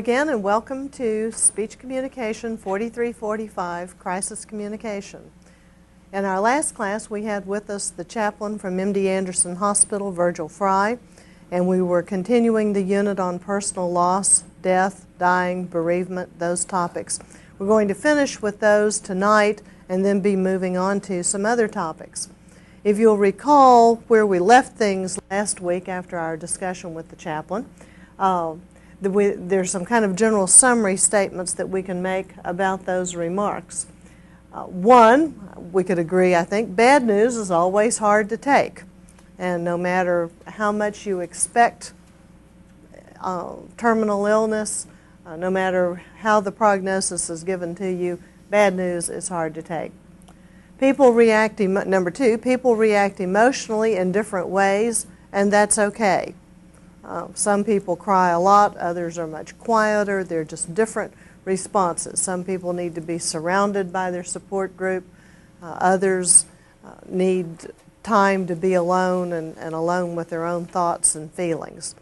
again, and welcome to Speech Communication 4345, Crisis Communication. In our last class, we had with us the chaplain from MD Anderson Hospital, Virgil Fry, and we were continuing the unit on personal loss, death, dying, bereavement, those topics. We're going to finish with those tonight and then be moving on to some other topics. If you'll recall where we left things last week after our discussion with the chaplain, there's some kind of general summary statements that we can make about those remarks. One, we could agree, I think, bad news is always hard to take. And no matter how much you expect terminal illness, no matter how the prognosis is given to you, bad news is hard to take. Number two, people react emotionally in different ways, and that's okay. Some people cry a lot, others are much quieter. They're just different responses. Some people need to be surrounded by their support group. Others need time to be alone and alone with their own thoughts and feelings.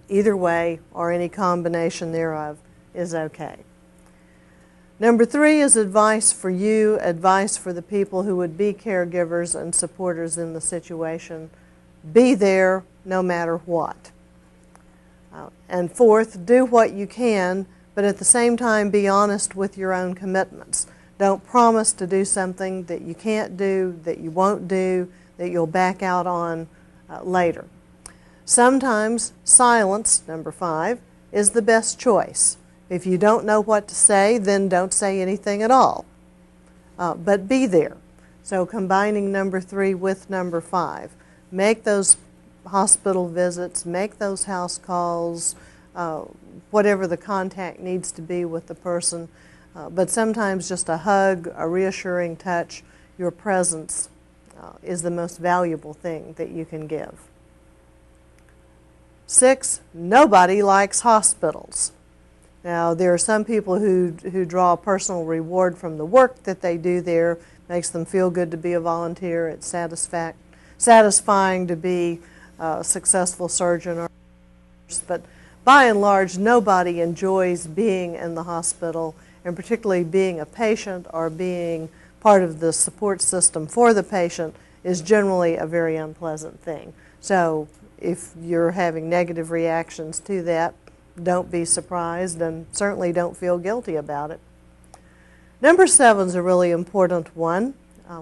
Either way, or any combination thereof, is okay. Number three is advice for you, advice for the people who would be caregivers and supporters in the situation. Be there no matter what. And fourth, do what you can, but at the same time be honest with your own commitments. Don't promise to do something that you can't do, that you won't do, that you'll back out on later. Sometimes silence, number five, is the best choice. If you don't know what to say, then don't say anything at all. But be there. So combining number three with number five. Make those hospital visits, make those house calls, whatever the contact needs to be with the person. But sometimes just a hug, a reassuring touch, your presence is the most valuable thing that you can give. 6, nobody likes hospitals. Now, there are some people who draw personal reward from the work that they do there. Makes them feel good to be a volunteer. It's satisfying to be a successful surgeon or nurse. But by and large, nobody enjoys being in the hospital, and particularly being a patient or being part of the support system for the patient is generally a very unpleasant thing. So if you're having negative reactions to that, don't be surprised, and certainly don't feel guilty about it. Number 7 is a really important one,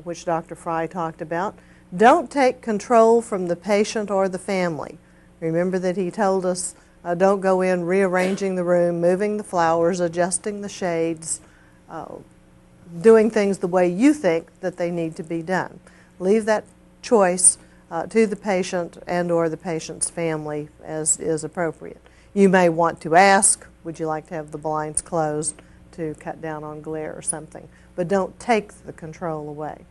which Dr. Fry talked about. Don't take control from the patient or the family. Remember that he told us don't go in rearranging the room, moving the flowers, adjusting the shades, doing things the way you think that they need to be done. Leave that choice to the patient and or the patient's family as is appropriate. You may want to ask, would you like to have the blinds closed to cut down on glare or something, but don't take the control away.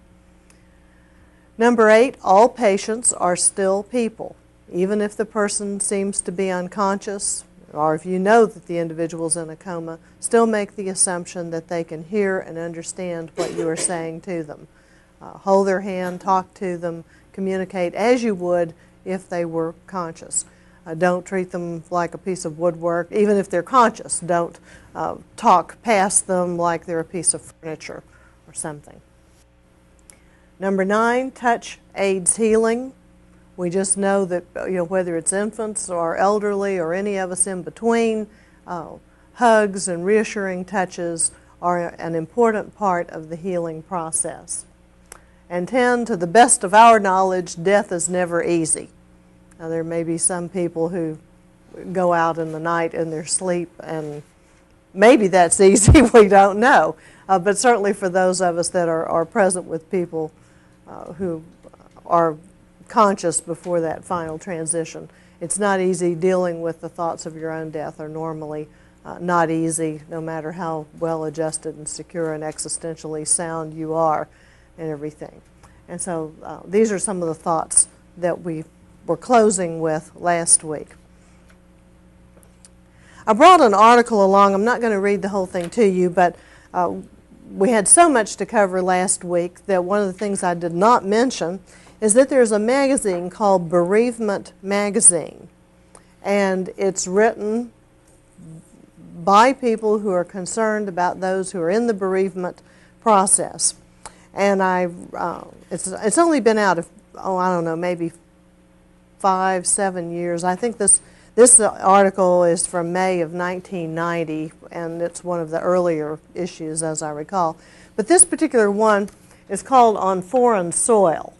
Number 8, all patients are still people. Even if the person seems to be unconscious, or if you know that the individual's in a coma, still make the assumption that they can hear and understand what you are saying to them. Hold their hand, talk to them, communicate as you would if they were conscious. Don't treat them like a piece of woodwork. Even if they're conscious, don't talk past them like they're a piece of furniture or something. Number 9, touch aids healing. We just know that whether it's infants or elderly or any of us in between, hugs and reassuring touches are an important part of the healing process. And 10, to the best of our knowledge, death is never easy. Now, there may be some people who go out in the night in their sleep, and maybe that's easy, we don't know. But certainly for those of us that are present with people who are conscious before that final transition, it's not easy. Dealing with the thoughts of your own death are normally not easy, no matter how well adjusted and secure and existentially sound you are and everything. And so these are some of the thoughts that we were closing with last week. I brought an article along. I'm not going to read the whole thing to you, but we had so much to cover last week that one of the things I did not mention is that there's a magazine called Bereavement Magazine, and it's written by people who are concerned about those who are in the bereavement process. And it's only been out of, I don't know, maybe 5, 7 years. I think this article is from May of 1990, and it's one of the earlier issues, as I recall. But this particular one is called On Foreign Soil.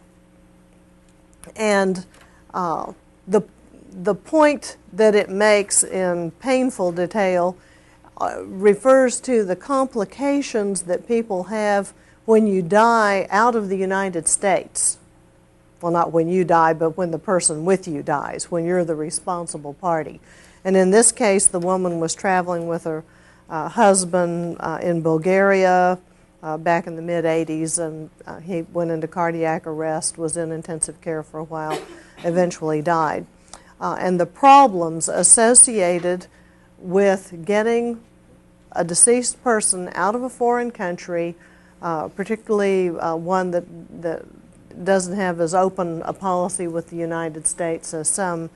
And the point that it makes in painful detail refers to the complications that people have when you die out of the United States. Well, not when you die, but when the person with you dies, when you're the responsible party. And in this case, the woman was traveling with her husband in Bulgaria back in the mid-'80s, and he went into cardiac arrest, was in intensive care for a while, eventually died. And the problems associated with getting a deceased person out of a foreign country, particularly one that doesn't have as open a policy with the United States as some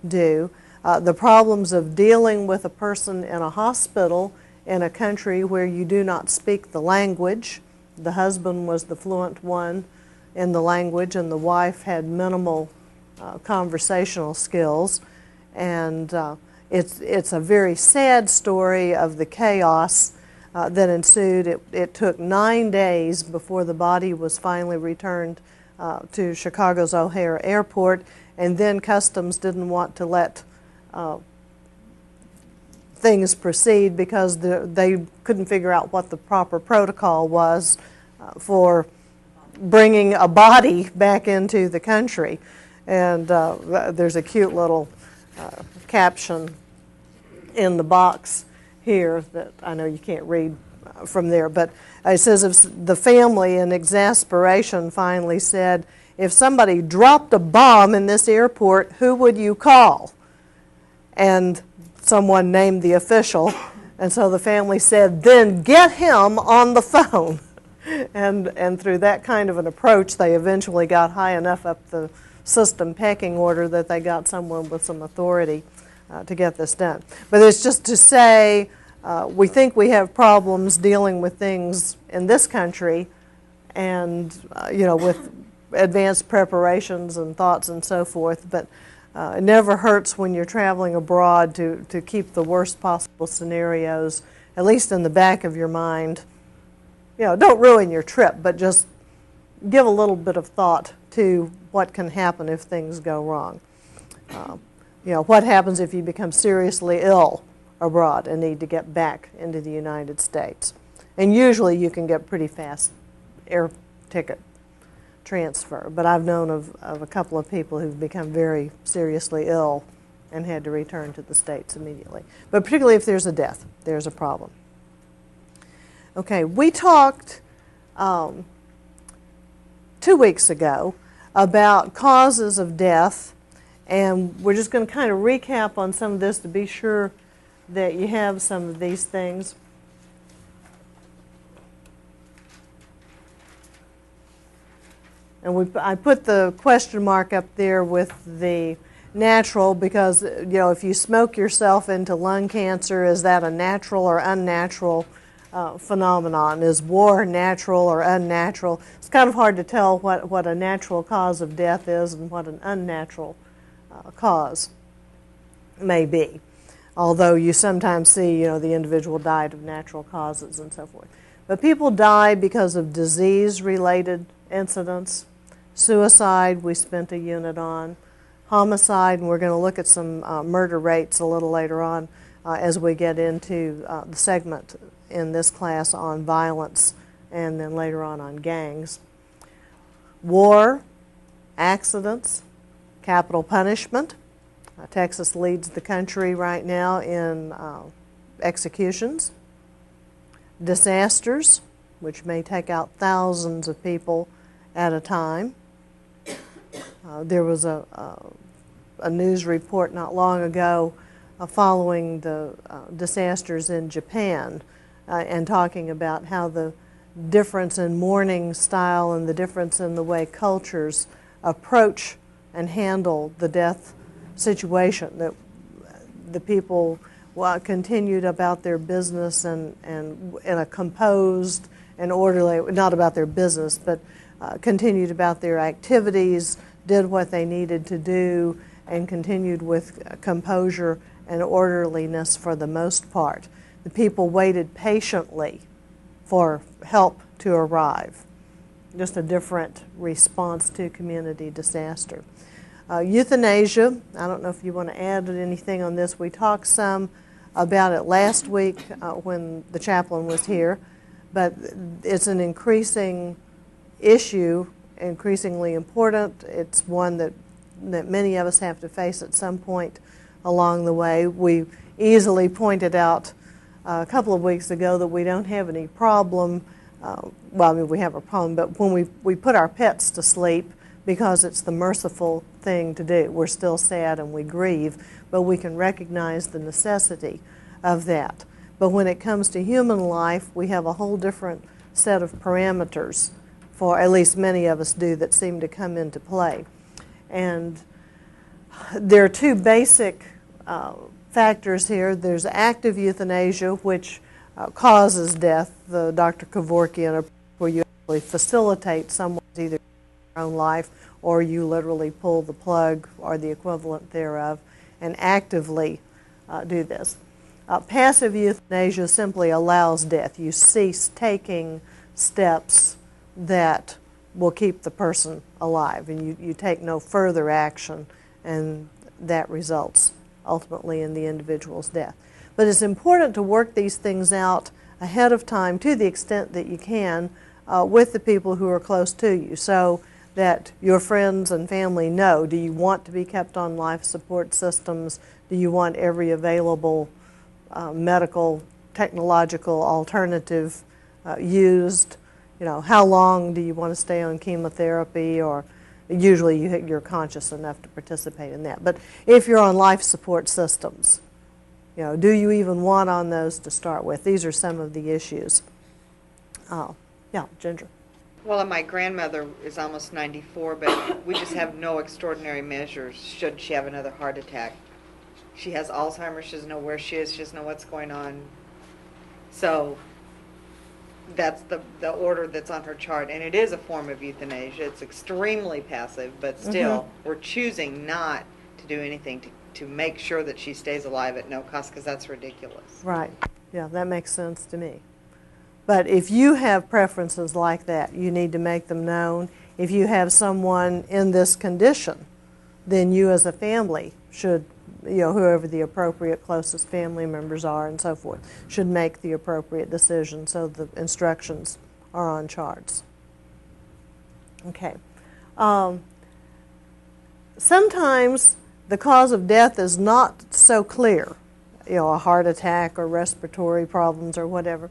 do. The problems of dealing with a person in a hospital in a country where you do not speak the language. The husband was the fluent one in the language, and the wife had minimal conversational skills. And it's a very sad story of the chaos that ensued. It took 9 days before the body was finally returned to Chicago's O'Hare Airport, and then Customs didn't want to let things proceed because they couldn't figure out what the proper protocol was for bringing a body back into the country. And there's a cute little caption in the box here that I know you can't read from there, but it says, if the family in exasperation finally said, if somebody dropped a bomb in this airport, who would you call? And someone named the official, and so the family said, then get him on the phone. And through that kind of an approach, they eventually got high enough up the system pecking order that they got someone with some authority to get this done. But it's just to say, we think we have problems dealing with things in this country, and with advanced preparations and thoughts and so forth, but it never hurts when you're traveling abroad to keep the worst possible scenarios, at least in the back of your mind. Don't ruin your trip, but just give a little bit of thought to what can happen if things go wrong. What happens if you become seriously ill abroad and need to get back into the United States? And usually you can get pretty fast air ticket transfer, but I've known of a couple of people who've become very seriously ill and had to return to the States immediately. But particularly if there's a death, there's a problem. Okay, we talked 2 weeks ago about causes of death, and we're just going to kind of recap on some of this to be sure that you have some of these things. And I put the question mark up there with the natural because, if you smoke yourself into lung cancer, is that a natural or unnatural phenomenon? Is war natural or unnatural? It's kind of hard to tell what a natural cause of death is and what an unnatural cause may be. Although you sometimes see, the individual died of natural causes and so forth. But people die because of disease-related incidents. Suicide, we spent a unit on. Homicide, and we're going to look at some murder rates a little later on as we get into the segment in this class on violence and then later on gangs. War, accidents, capital punishment. Texas leads the country right now in executions. Disasters, which may take out thousands of people at a time. There was a news report not long ago following the disasters in Japan and talking about how the difference in mourning style and the difference in the way cultures approach and handle the death situation, that the people continued about their business and in a composed and orderly, not about their business, but continued about their activities, did what they needed to do, and continued with composure and orderliness for the most part. The people waited patiently for help to arrive. Just a different response to community disaster. Euthanasia, I don't know if you want to add anything on this. We talked some about it last week when the chaplain was here, but it's an increasing issue, increasingly important. It's one that many of us have to face at some point along the way. We easily pointed out a couple of weeks ago that we don't have any problem. Well, I mean, we have a problem, but when we put our pets to sleep, because it's the merciful thing to do. We're still sad and we grieve, but we can recognize the necessity of that. But when it comes to human life, we have a whole different set of parameters, for at least many of us do, that seem to come into play. And there are two basic factors here. There's active euthanasia, which causes death, the Dr. Kevorkian, where you actually facilitate someone's either own life or you literally pull the plug or the equivalent thereof and actively do this. Passive euthanasia simply allows death. You cease taking steps that will keep the person alive, and you take no further action, and that results ultimately in the individual's death. But it's important to work these things out ahead of time to the extent that you can with the people who are close to you, so that your friends and family know, do you want to be kept on life support systems? Do you want every available medical, technological alternative used? You know, how long do you want to stay on chemotherapy? Or usually you're conscious enough to participate in that. But if you're on life support systems, you know, do you even want on those to start with? These are some of the issues. Yeah, Ginger. Well, and my grandmother is almost 94, but we just have no extraordinary measures should she have another heart attack. She has Alzheimer's, she doesn't know where she is, she doesn't know what's going on. So that's the order that's on her chart, and it is a form of euthanasia. It's extremely passive, but still, we're choosing not to do anything to make sure that she stays alive at no cost, because that's ridiculous. Right. Yeah, that makes sense to me. But if you have preferences like that, you need to make them known. If you have someone in this condition, then you as a family should, you know, whoever the appropriate closest family members are and so forth, should make the appropriate decision, so the instructions are on charts. Okay. Sometimes the cause of death is not so clear, you know, a heart attack or respiratory problems or whatever.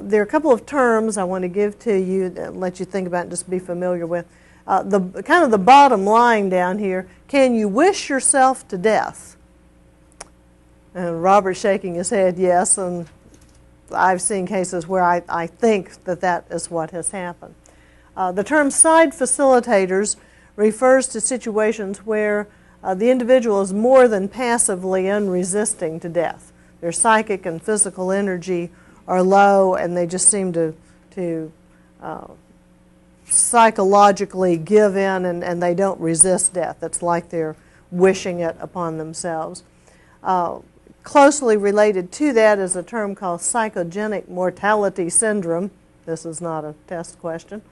There are a couple of terms I want to give to you and let you think about and just be familiar with. The kind of the bottom line down here, can you wish yourself to death? And Robert's shaking his head yes, and I've seen cases where I think that is what has happened. The term side facilitators refers to situations where the individual is more than passively unresisting to death. Their psychic and physical energy are low, and they just seem to psychologically give in, and they don't resist death. It's like they're wishing it upon themselves. Closely related to that is a term called psychogenic mortality syndrome. This is not a test question.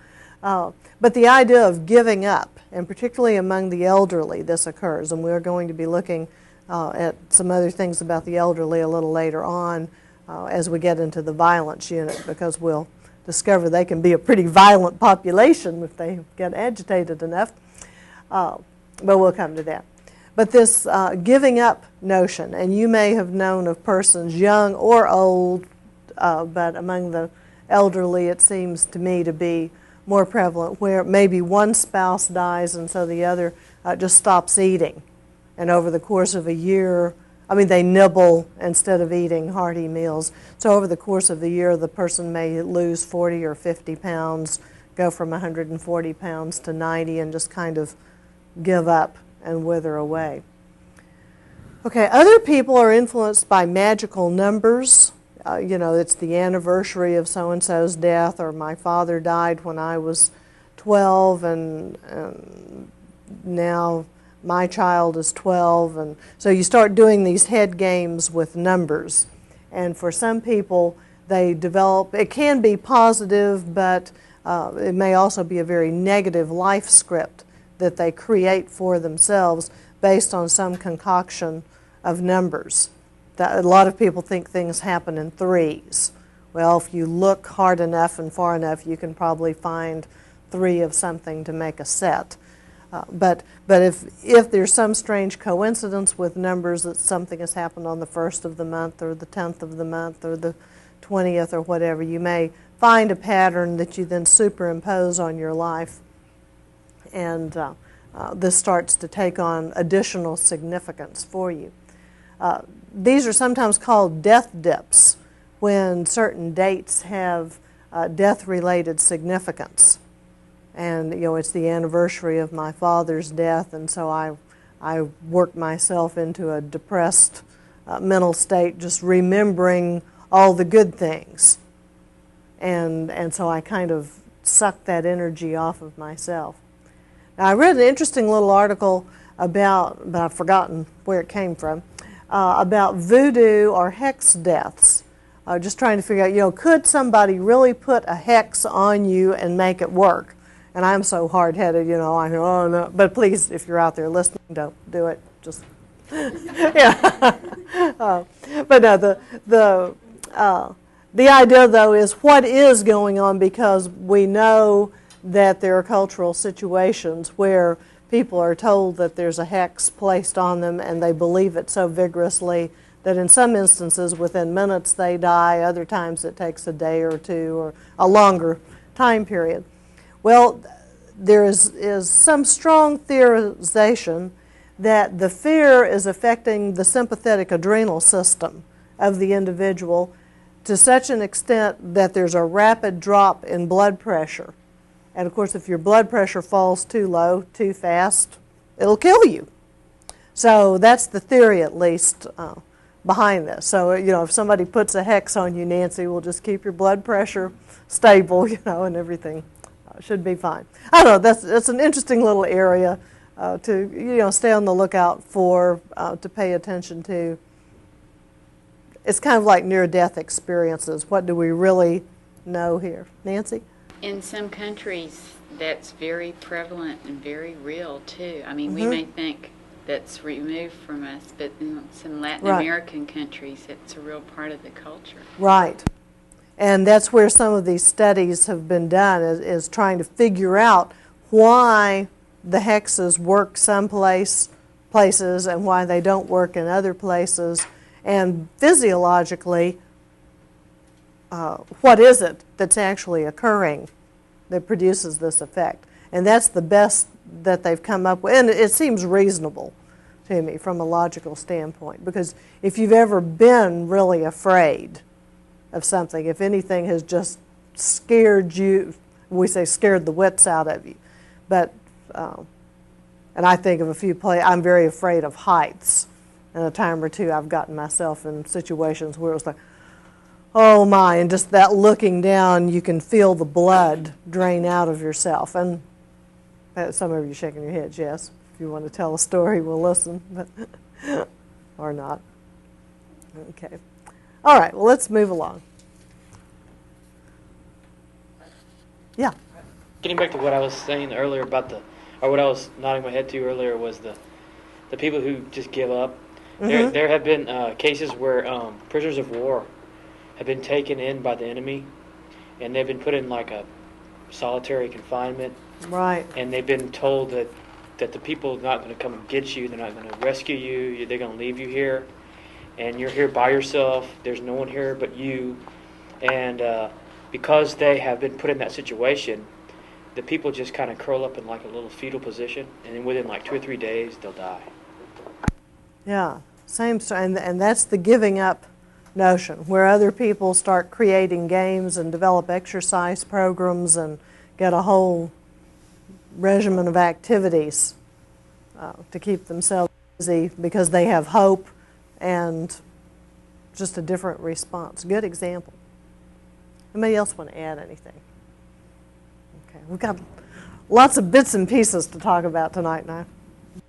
But the idea of giving up, and particularly among the elderly, this occurs. And we're going to be looking at some other things about the elderly a little later on as we get into the violence unit, because we'll discover they can be a pretty violent population if they get agitated enough. But we'll come to that. But this giving up notion, and you may have known of persons young or old, but among the elderly it seems to me to be more prevalent, where maybe one spouse dies and so the other just stops eating. And over the course of a year, I mean, they nibble instead of eating hearty meals. So over the course of the year, the person may lose 40 or 50 pounds, go from 140 pounds to 90, and just kind of give up and wither away. Okay, other people are influenced by magical numbers. You know, it's the anniversary of so-and-so's death, or my father died when I was 12, and now my child is 12. And so you start doing these head games with numbers. And for some people, they develop, it can be positive, but it may also be a very negative life script that they create for themselves based on some concoction of numbers. A lot of people think things happen in threes. Well, if you look hard enough and far enough, you can probably find 3 of something to make a set. But if there's some strange coincidence with numbers, that something has happened on the 1st of the month or the 10th of the month or the 20th or whatever, you may find a pattern that you then superimpose on your life, and this starts to take on additional significance for you. These are sometimes called death dips, when certain dates have death-related significance. And, you know, it's the anniversary of my father's death, and so I worked myself into a depressed mental state, just remembering all the good things. And so I kind of sucked that energy off of myself. Now, I read an interesting little article about, but I've forgotten where it came from, about voodoo or hex deaths. Just trying to figure out, you know, could somebody really put a hex on you and make it work? And I'm so hard-headed, you know, I know, oh no. But please, if you're out there listening, don't do it. Just, yeah. But no, the idea, though, is what is going on, because we know that there are cultural situations where people are told that there's a hex placed on them, and they believe it so vigorously that in some instances within minutes they die, other times it takes a day or two or a longer time period. Well, there is some strong theorization that the fear is affecting the sympathetic adrenal system of the individual to such an extent that there's a rapid drop in blood pressure. And of course, if your blood pressure falls too low, too fast, it'll kill you. So that's the theory, at least, behind this. So, you know, if somebody puts a hex on you, Nancy, will just keep your blood pressure stable, you know, and everything should be fine. I don't know, that's an interesting little area to, you know, stay on the lookout for, to pay attention to. It's kind of like near-death experiences. What do we really know here? Nancy? In some countries, that's very prevalent and very real, too. I mean, we may think that's removed from us, but in some Latin American countries, it's a real part of the culture. Right. And that's where some of these studies have been done, is trying to figure out why the hexes work some places and why they don't work in other places. And physiologically, what is it that's actually occurring that produces this effect? And that's the best that they've come up with. And it seems reasonable to me from a logical standpoint, because if you've ever been really afraid of something, if anything has just scared you, we say scared the wits out of you. But, and I think of a few places, I'm very afraid of heights. And a time or two I've gotten myself in situations where it was like, oh my, and just that looking down, you can feel the blood drain out of yourself. And some of you shaking your heads, yes. If you want to tell a story, we'll listen, but or not. Okay. All right, well, let's move along. Yeah. Getting back to what I was saying earlier about or what I was nodding my head to earlier was the people who just give up. There have been cases where prisoners of war have been taken in by the enemy, and they've been put in like a solitary confinement. Right. And they've been told that the people are not going to come and get you, they're not going to rescue you, they're going to leave you here, and you're here by yourself, there's no one here but you. And because they have been put in that situation, the people just kind of curl up in like a little fetal position, and then within like 2 or 3 days, they'll die. Yeah, same, and that's the giving up notion, where other people start creating games and develop exercise programs and get a whole regimen of activities to keep themselves because they have hope and just a different response. Good example. Anybody else want to add anything? Okay, we've got lots of bits and pieces to talk about tonight, and I'm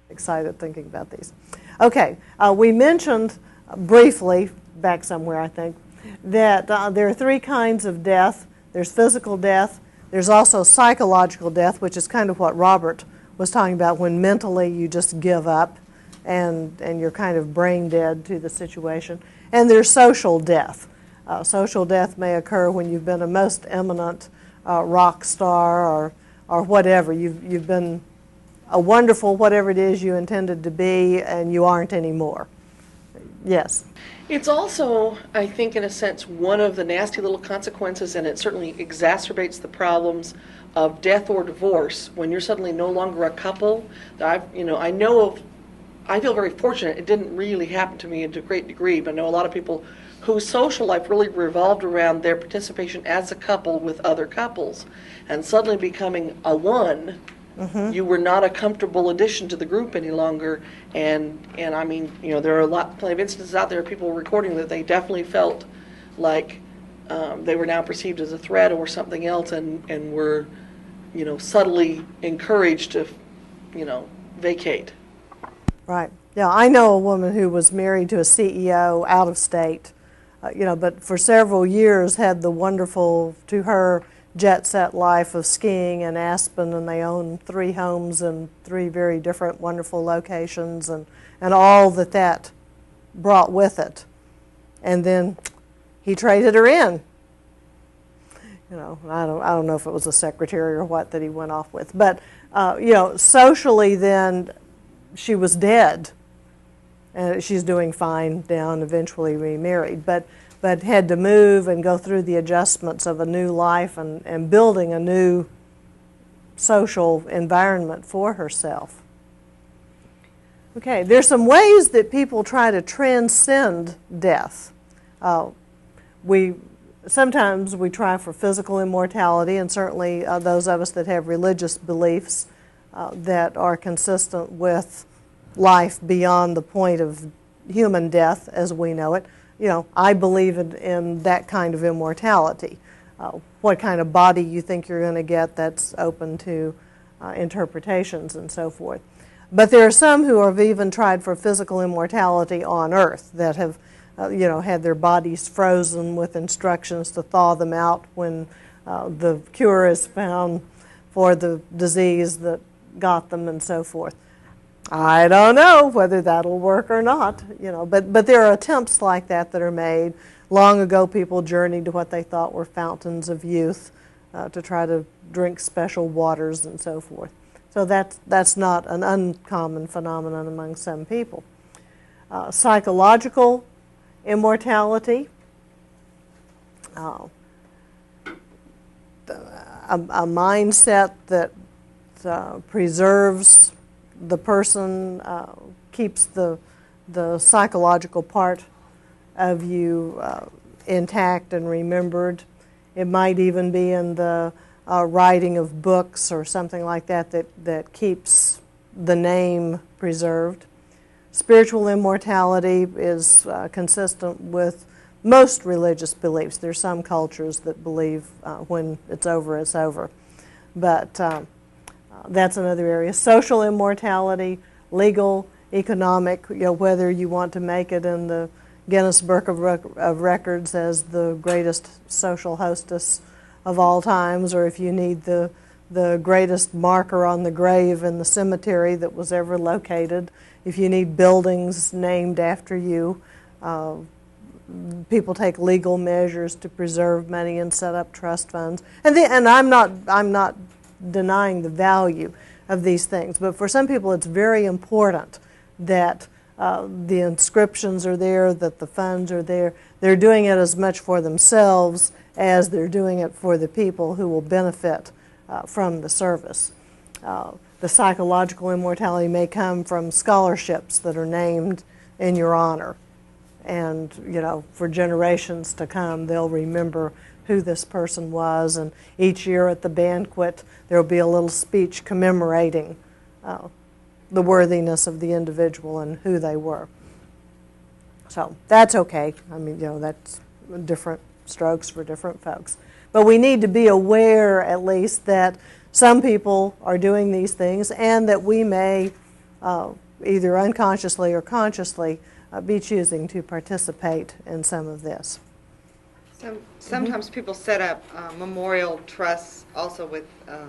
excited thinking about these. Okay, we mentioned briefly, back somewhere I think, that there are three kinds of death. There's physical death. There's also psychological death, which is kind of what Robert was talking about, when mentally you just give up and you're kind of brain dead to the situation. And there's social death. Social death may occur when you've been a most eminent rock star or whatever. You've been a wonderful whatever it is you intended to be, and you aren't anymore. Yes? It's also, I think, in a sense, one of the nasty little consequences, and it certainly exacerbates the problems of death or divorce when you're suddenly no longer a couple. I feel very fortunate. It didn't really happen to me to a great degree, but I know a lot of people whose social life really revolved around their participation as a couple with other couples, and suddenly becoming a one. Mm-hmm. You were not a comfortable addition to the group any longer, and I mean, there are plenty of instances out there of people recording that they definitely felt like they were now perceived as a threat or something else, and were, subtly encouraged to, vacate. Right. Yeah, I know a woman who was married to a CEO out of state, but for several years had the wonderful, to her, jet-set life of skiing in Aspen, and they own 3 homes in 3 very different wonderful locations, and all that brought with it. And then he traded her in. I don't know if it was a secretary or what that he went off with, but socially then she was dead, and she's doing fine now and eventually remarried, but had to move and go through the adjustments of a new life and building a new social environment for herself. Okay, there's some ways that people try to transcend death. Sometimes we try for physical immortality, and certainly those of us that have religious beliefs that are consistent with life beyond the point of human death as we know it. I believe in that kind of immortality. What kind of body you think you're going to get, that's open to interpretations and so forth. But there are some who have even tried for physical immortality on Earth that have, had their bodies frozen with instructions to thaw them out when the cure is found for the disease that got them and so forth. I don't know whether that'll work or not, but there are attempts like that are made. Long ago, people journeyed to what they thought were fountains of youth to try to drink special waters and so forth. So that's not an uncommon phenomenon among some people. Psychological immortality, a mindset that preserves the person, keeps the psychological part of you intact and remembered. It might even be in the writing of books or something like that keeps the name preserved. Spiritual immortality is consistent with most religious beliefs. There's some cultures that believe when it's over, it's over. But that's another area. Social immortality, legal, economic, whether you want to make it in the Guinness Book of Records as the greatest social hostess of all times, or if you need the greatest marker on the grave in the cemetery that was ever located, if you need buildings named after you. People take legal measures to preserve money and set up trust funds. And I'm not denying the value of these things, but for some people it's very important that the inscriptions are there, that the funds are there. They're doing it as much for themselves as they're doing it for the people who will benefit from the service. The psychological immortality may come from scholarships that are named in your honor. And, for generations to come, they'll remember who this person was. And each year at the banquet, there'll be a little speech commemorating the worthiness of the individual and who they were. So that's okay. I mean, that's different strokes for different folks. But we need to be aware, at least, that some people are doing these things and that we may, either unconsciously or consciously, be choosing to participate in some of this. Sometimes people set up memorial trusts also with, I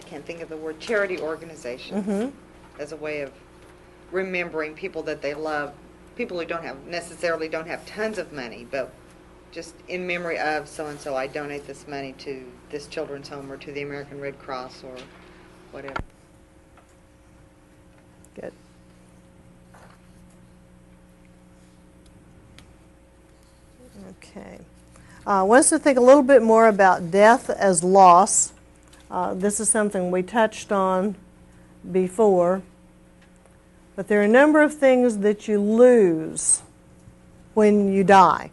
can't think of the word, charity organizations as a way of remembering people that they love, people who necessarily don't have tons of money, but just in memory of so-and-so, I donate this money to this children's home or to the American Red Cross or whatever. Good. Okay. I want us to think a little bit more about death as loss. This is something we touched on before. But there are a number of things that you lose when you die,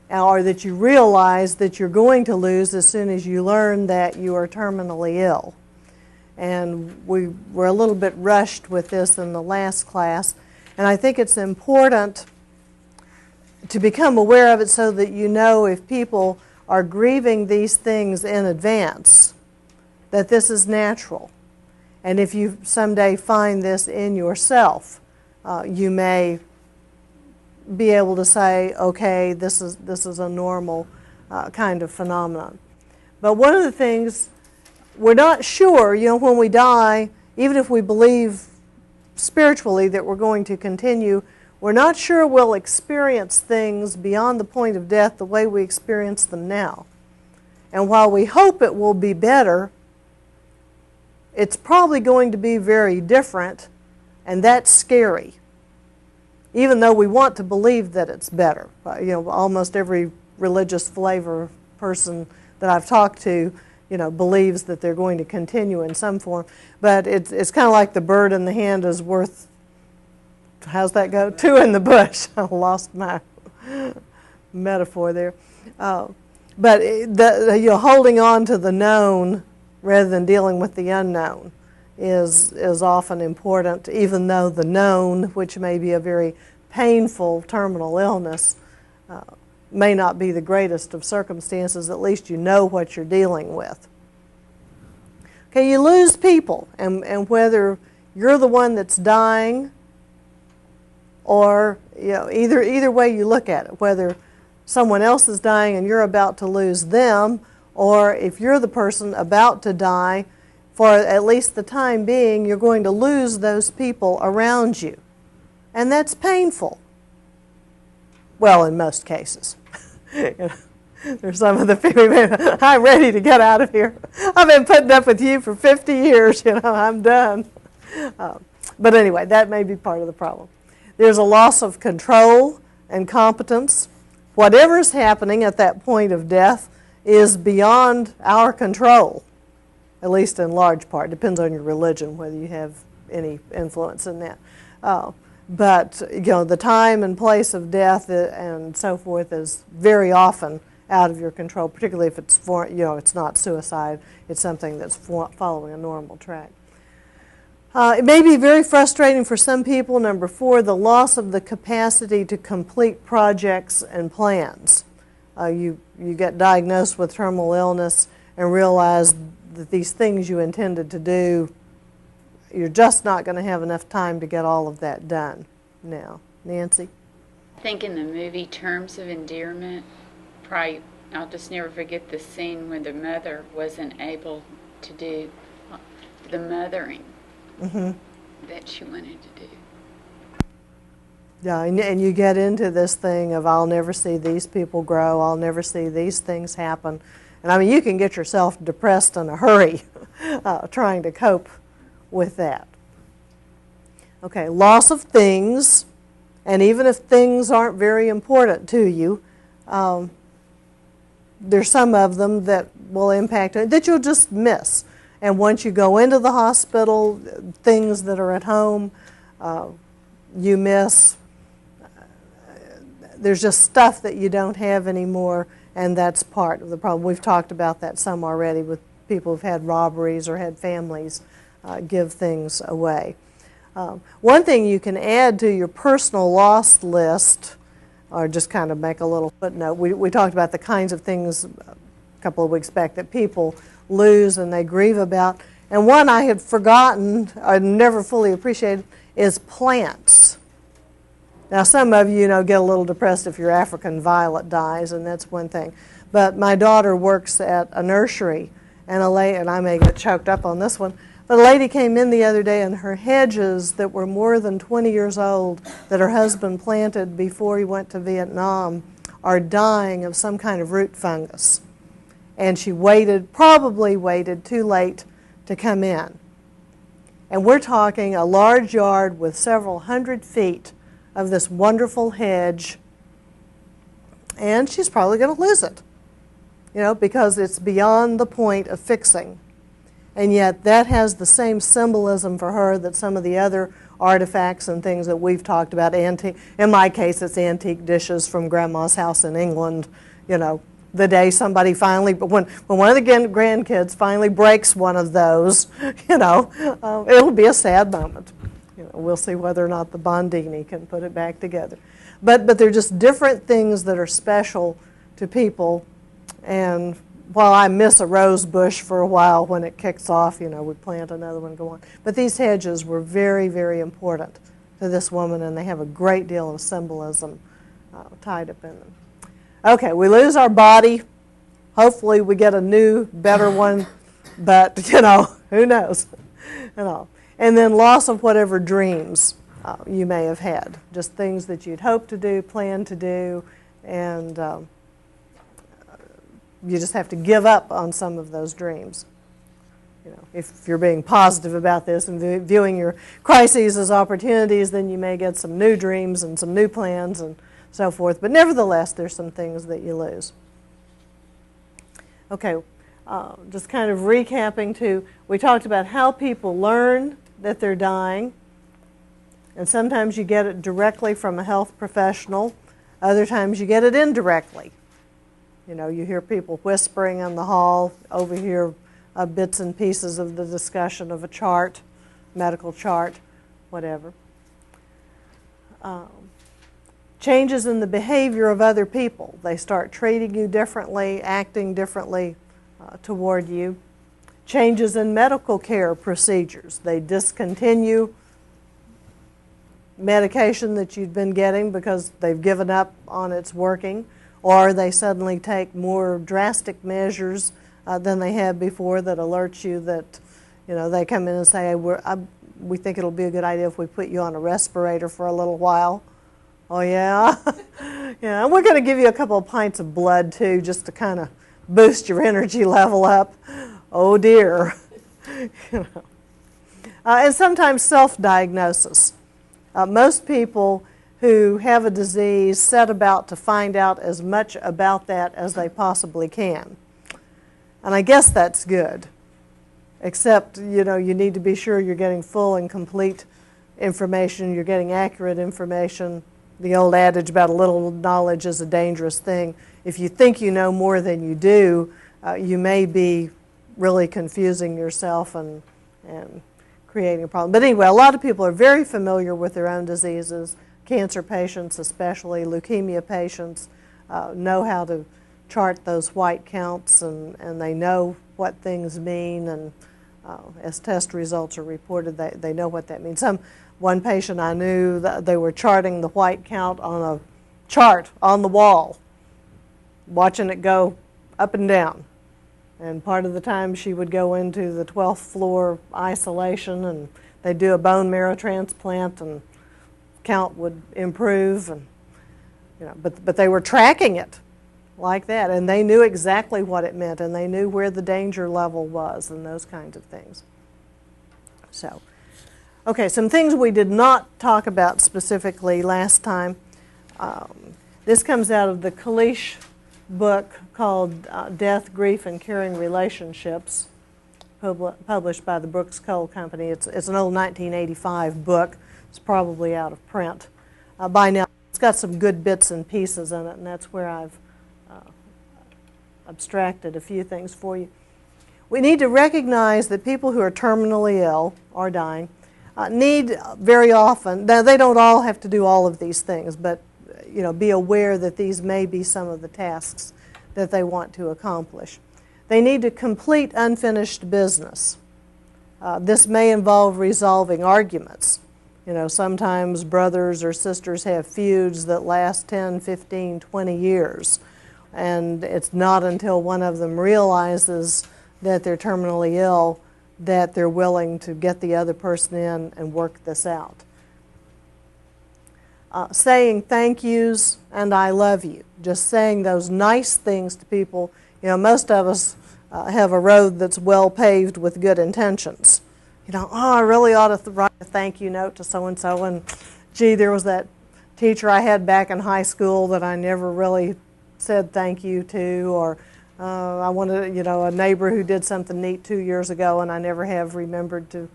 or that you realize that you're going to lose as soon as you learn that you are terminally ill. And we were a little bit rushed with this in the last class, and I think it's important to become aware of it so that you know if people are grieving these things in advance, that this is natural. And if you someday find this in yourself, you may be able to say, okay, this is a normal kind of phenomenon. But one of the things, we're not sure, when we die, even if we believe spiritually that we're going to continue, we're not sure we'll experience things beyond the point of death the way we experience them now. And while we hope it will be better, it's probably going to be very different, and that's scary. Even though we want to believe that it's better. Almost every religious flavor person that I've talked to, believes that they're going to continue in some form. But it's kind of like the bird in the hand is worth, how's that go? Two in the bush. I lost my metaphor there. But holding on to the known rather than dealing with the unknown is often important, even though the known, which may be a very painful terminal illness, may not be the greatest of circumstances. At least you know what you're dealing with. Okay, you lose people, and whether you're the one that's dying or either way you look at it, whether someone else is dying and you're about to lose them, or if you're the person about to die, for at least the time being, you're going to lose those people around you. And that's painful. Well, in most cases. There's some of the people, I'm ready to get out of here. I've been putting up with you for 50 years, I'm done. But anyway, that may be part of the problem. There's a loss of control and competence. Whatever's happening at that point of death is beyond our control, at least in large part. Depends on your religion whether you have any influence in that. But the time and place of death and so forth is very often out of your control, particularly if it's it's not suicide. It's something that's following a normal track. It may be very frustrating for some people. Number 4, the loss of the capacity to complete projects and plans. You get diagnosed with terminal illness and realize that these things you intended to do, you're just not going to have enough time to get all of that done now. Nancy? I think in the movie Terms of Endearment, I'll just never forget the scene where the mother wasn't able to do the mothering that she wanted to do. Yeah, and you get into this thing of I'll never see these people grow, I'll never see these things happen. And I mean, you can get yourself depressed in a hurry trying to cope with that. Okay, loss of things, and even if things aren't very important to you, there's some of them that will impact it, that you'll just miss. And once you go into the hospital, things that are at home, you miss. There's just stuff that you don't have anymore, and that's part of the problem. We've talked about that some already with people who've had robberies or had families give things away. One thing you can add to your personal loss list, or just kind of make a little footnote, we talked about the kinds of things a couple of weeks back that people lose and they grieve about. And one I had forgotten, I never fully appreciated, is plants. Now some of you get a little depressed if your African violet dies, and that's one thing. But my daughter works at a nursery, and I may get choked up on this one, but a lady came in the other day and her hedges that were more than 20 years old that her husband planted before he went to Vietnam are dying of some kind of root fungus. And she probably waited too late to come in. And we're talking a large yard with several hundred feet of this wonderful hedge, and she's probably going to lose it, because it's beyond the point of fixing. And yet that has the same symbolism for her that some of the other artifacts and things that we've talked about. In my case, it's antique dishes from Grandma's house in England, the day somebody finally, when one of the grandkids finally breaks one of those, it'll be a sad moment. We'll see whether or not the Bondini can put it back together. But they're just different things that are special to people. And while I miss a rose bush for a while when it kicks off, we plant another one and go on. But these hedges were very, very important to this woman, and they have a great deal of symbolism tied up in them. Okay, we lose our body. Hopefully we get a new, better one, but, who knows? And then loss of whatever dreams you may have had, just things that you'd hoped to do, planned to do, and you just have to give up on some of those dreams. If you're being positive about this and viewing your crises as opportunities, then you may get some new dreams and some new plans and so forth. But nevertheless, there's some things that you lose. Okay, just kind of recapping too, we talked about how people learn that they're dying. And sometimes you get it directly from a health professional. Other times you get it indirectly. You hear people whispering in the hall, overhear bits and pieces of the discussion of a chart, medical chart, whatever. Changes in the behavior of other people. They start treating you differently, acting differently toward you. Changes in medical care procedures. They discontinue medication that you've been getting because they've given up on its working, or they suddenly take more drastic measures than they had before that alerts you that, they come in and say, hey, we think it'll be a good idea if we put you on a respirator for a little while. Oh, yeah? Yeah, and we're going to give you a couple of pints of blood, too, just to kind of boost your energy level up. Oh, dear. And sometimes self-diagnosis. Most people who have a disease set about to find out as much about that as they possibly can. And I guess that's good. Except, you need to be sure you're getting full and complete information, you're getting accurate information. The old adage about a little knowledge is a dangerous thing. If you think you know more than you do, you may be really confusing yourself and creating a problem. But anyway, a lot of people are very familiar with their own diseases. Cancer patients especially, leukemia patients, know how to chart those white counts, and they know what things mean, and as test results are reported, they know what that means. One patient I knew, they were charting the white count on a chart on the wall, watching it go up and down. And part of the time she would go into the 12th floor isolation, and they'd do a bone marrow transplant, and count would improve, and but they were tracking it like that, and they knew exactly what it meant, and they knew where the danger level was, and those kinds of things. So, okay, some things we did not talk about specifically last time. This comes out of the Kalish book called Death, Grief, and Caring Relationships, published by the Brooks Cole Company. It's an old 1985 book. It's probably out of print by now. It's got some good bits and pieces in it, and that's where I've abstracted a few things for you. We need to recognize that people who are terminally ill or dying need very often, now they don't all have to do all of these things, but be aware that these may be some of the tasks that they want to accomplish. They need to complete unfinished business. This may involve resolving arguments. Sometimes brothers or sisters have feuds that last 10, 15, 20 years. And it's not until one of them realizes that they're terminally ill that they're willing to get the other person in and work this out. Saying thank yous and I love you. Just saying those nice things to people. Most of us have a road that's well paved with good intentions. Oh, I really ought to write a thank you note to so-and-so, and gee, there was that teacher I had back in high school that I never really said thank you to, or I wanted, a neighbor who did something neat 2 years ago and I never have remembered to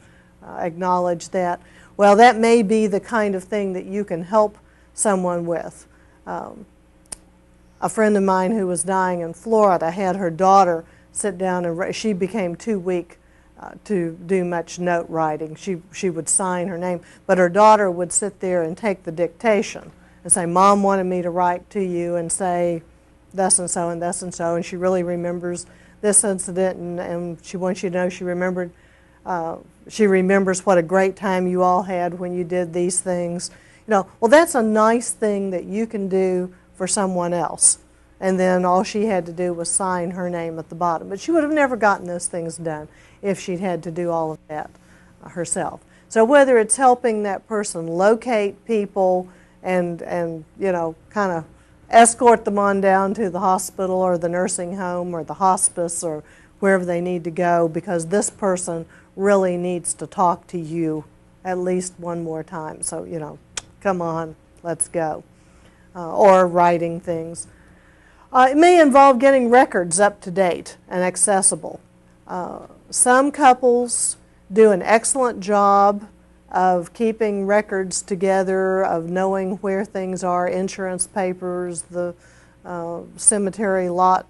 acknowledge that. Well, that may be the kind of thing that you can help someone with. A friend of mine who was dying in Florida had her daughter sit down and she became too weak to do much note writing. She would sign her name, but her daughter would sit there and take the dictation and say, Mom wanted me to write to you and say thus and so and thus and so, and she really remembers this incident, and she wants you to know she remembers what a great time you all had when you did these things. Well, that's a nice thing that you can do for someone else. And then all she had to do was sign her name at the bottom. But she would have never gotten those things done if she'd had to do all of that herself. So whether it's helping that person locate people and kind of escort them on down to the hospital or the nursing home or the hospice or wherever they need to go, because this person really needs to talk to you at least one more time. So, come on, let's go. Or writing things. It may involve getting records up to date and accessible. Some couples do an excellent job of keeping records together, of knowing where things are, insurance papers, the cemetery lot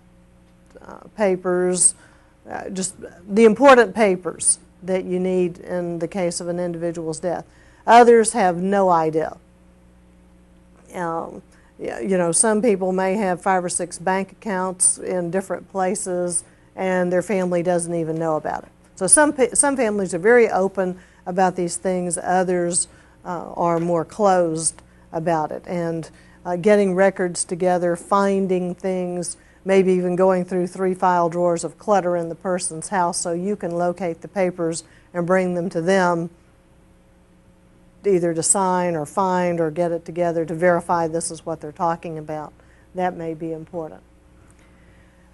papers, just the important papers that you need in the case of an individual's death. Others have no idea. Some people may have 5 or 6 bank accounts in different places and their family doesn't even know about it. So some families are very open about these things, others are more closed about it. And getting records together, finding things, maybe even going through 3 file drawers of clutter in the person's house so you can locate the papers and bring them to them, either to sign or find or get it together to verify this is what they're talking about. That may be important.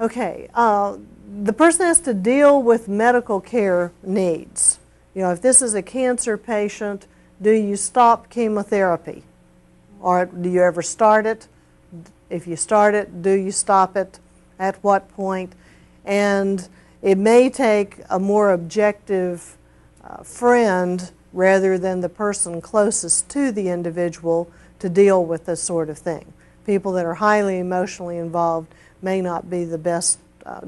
Okay, the person has to deal with medical care needs. If this is a cancer patient, do you stop chemotherapy? Or do you ever start it? If you start it, do you stop it? At what point? And it may take a more objective friend rather than the person closest to the individual to deal with this sort of thing. People that are highly emotionally involved may not be the best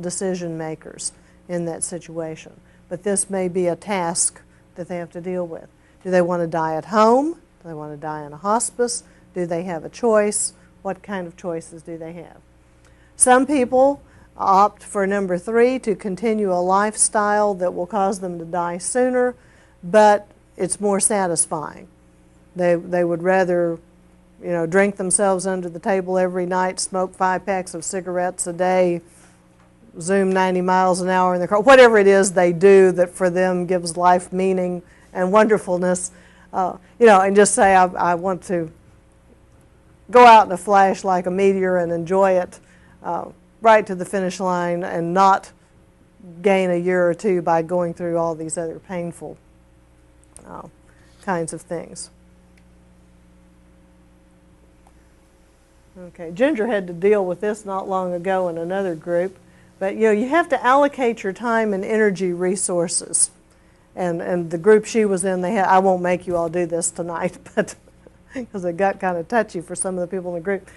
decision makers in that situation. But this may be a task that they have to deal with. Do they want to die at home? Do they want to die in a hospice? Do they have a choice? What kind of choices do they have? Some people opt for number 3, to continue a lifestyle that will cause them to die sooner, but it's more satisfying. They would rather, drink themselves under the table every night, smoke 5 packs of cigarettes a day, zoom 90 miles an hour in their car, whatever it is they do that for them gives life meaning and wonderfulness, and just say, I want to go out in a flash like a meteor and enjoy it right to the finish line and not gain a year or 2 by going through all these other painful kinds of things. Okay, Ginger had to deal with this not long ago in another group, but you have to allocate your time and energy resources. And the group she was in, I won't make you all do this tonight, but because it got kind of touchy for some of the people in the group.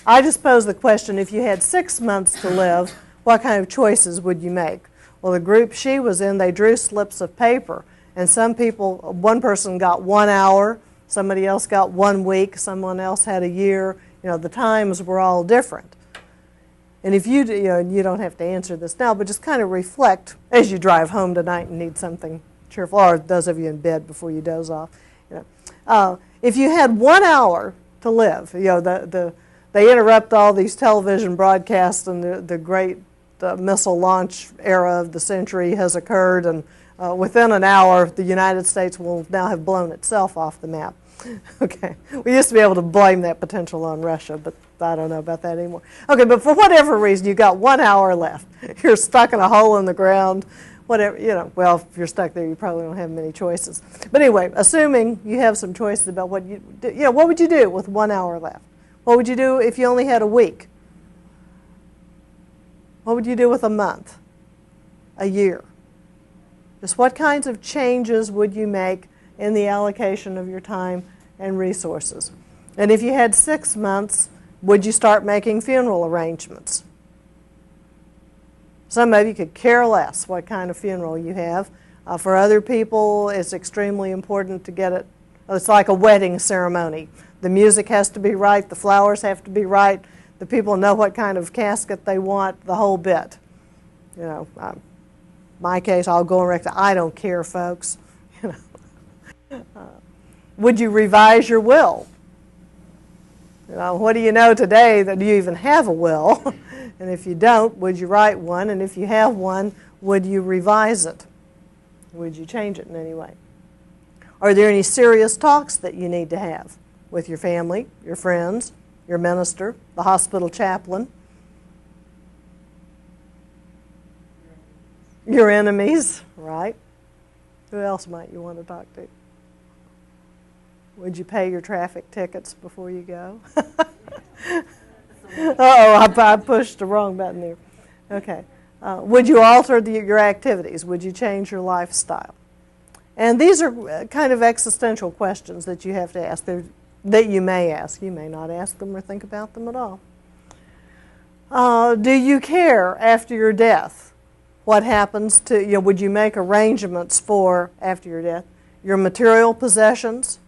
I just posed the question, if you had 6 months to live, what kind of choices would you make? Well, the group she was in, they drew slips of paper, and some people, one person got 1 hour, somebody else got 1 week, someone else had a year. The times were all different. And if you don't have to answer this now, but just kind of reflect as you drive home tonight and need something cheerful, or those of you in bed before you doze off. If you had 1 hour to live, they interrupt all these television broadcasts, and the great missile launch era of the century has occurred, and within an hour, the United States will now have blown itself off the map. Okay, we used to be able to blame that potential on Russia, but I don't know about that anymore. Okay, but for whatever reason, you got 1 hour left. You're stuck in a hole in the ground, whatever, well, if you're stuck there, you probably don't have many choices. But anyway, assuming you have some choices about what what would you do with 1 hour left? What would you do if you only had a week? What would you do with a month, a year? Just what kinds of changes would you make in the allocation of your time and resources? And if you had 6 months, would you start making funeral arrangements? Some of you could care less what kind of funeral you have. For other people, it's extremely important to get it. It's like a wedding ceremony. The music has to be right, the flowers have to be right, the people know what kind of casket they want, the whole bit. My case, I'll go and wreck. I don't care, folks. Would you revise your will? What do you know today that you even have a will? And if you don't, would you write one? And if you have one, would you revise it? Would you change it in any way? Are there any serious talks that you need to have with your family, your friends, your minister, the hospital chaplain, your enemies, right? Who else might you want to talk to? Would you pay your traffic tickets before you go? I pushed the wrong button there. Okay. Would you alter your activities? Would you change your lifestyle? And these are kind of existential questions that you have to ask, that you may ask. You may not ask them or think about them at all. Do you care after your death? What happens to, would you make arrangements for, after your death, your material possessions?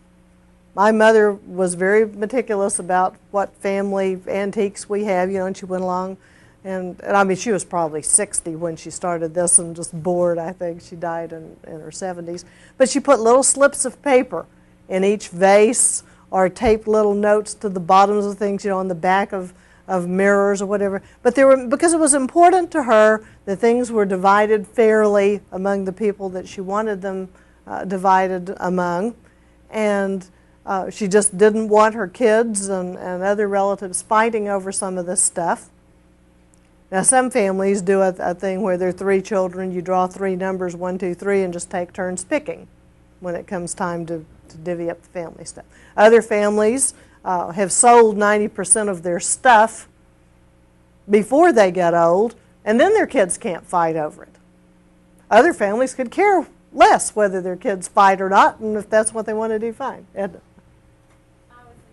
My mother was very meticulous about what family antiques we have, and she went along. And I mean, she was probably 60 when she started this and just bored, I think. She died in her 70s. But she put little slips of paper in each vase or taped little notes to the bottoms of things, on the back of mirrors or whatever. But because it was important to her that things were divided fairly among the people that she wanted them divided among. And she just didn't want her kids and other relatives fighting over some of this stuff. Now, some families do a thing where there are 3 children, you draw 3 numbers, 1, 2, 3, and just take turns picking when it comes time to divvy up the family stuff. Other families have sold 90% of their stuff before they get old, and then their kids can't fight over it. Other families could care less whether their kids fight or not, and if that's what they want to do, fine. Edna.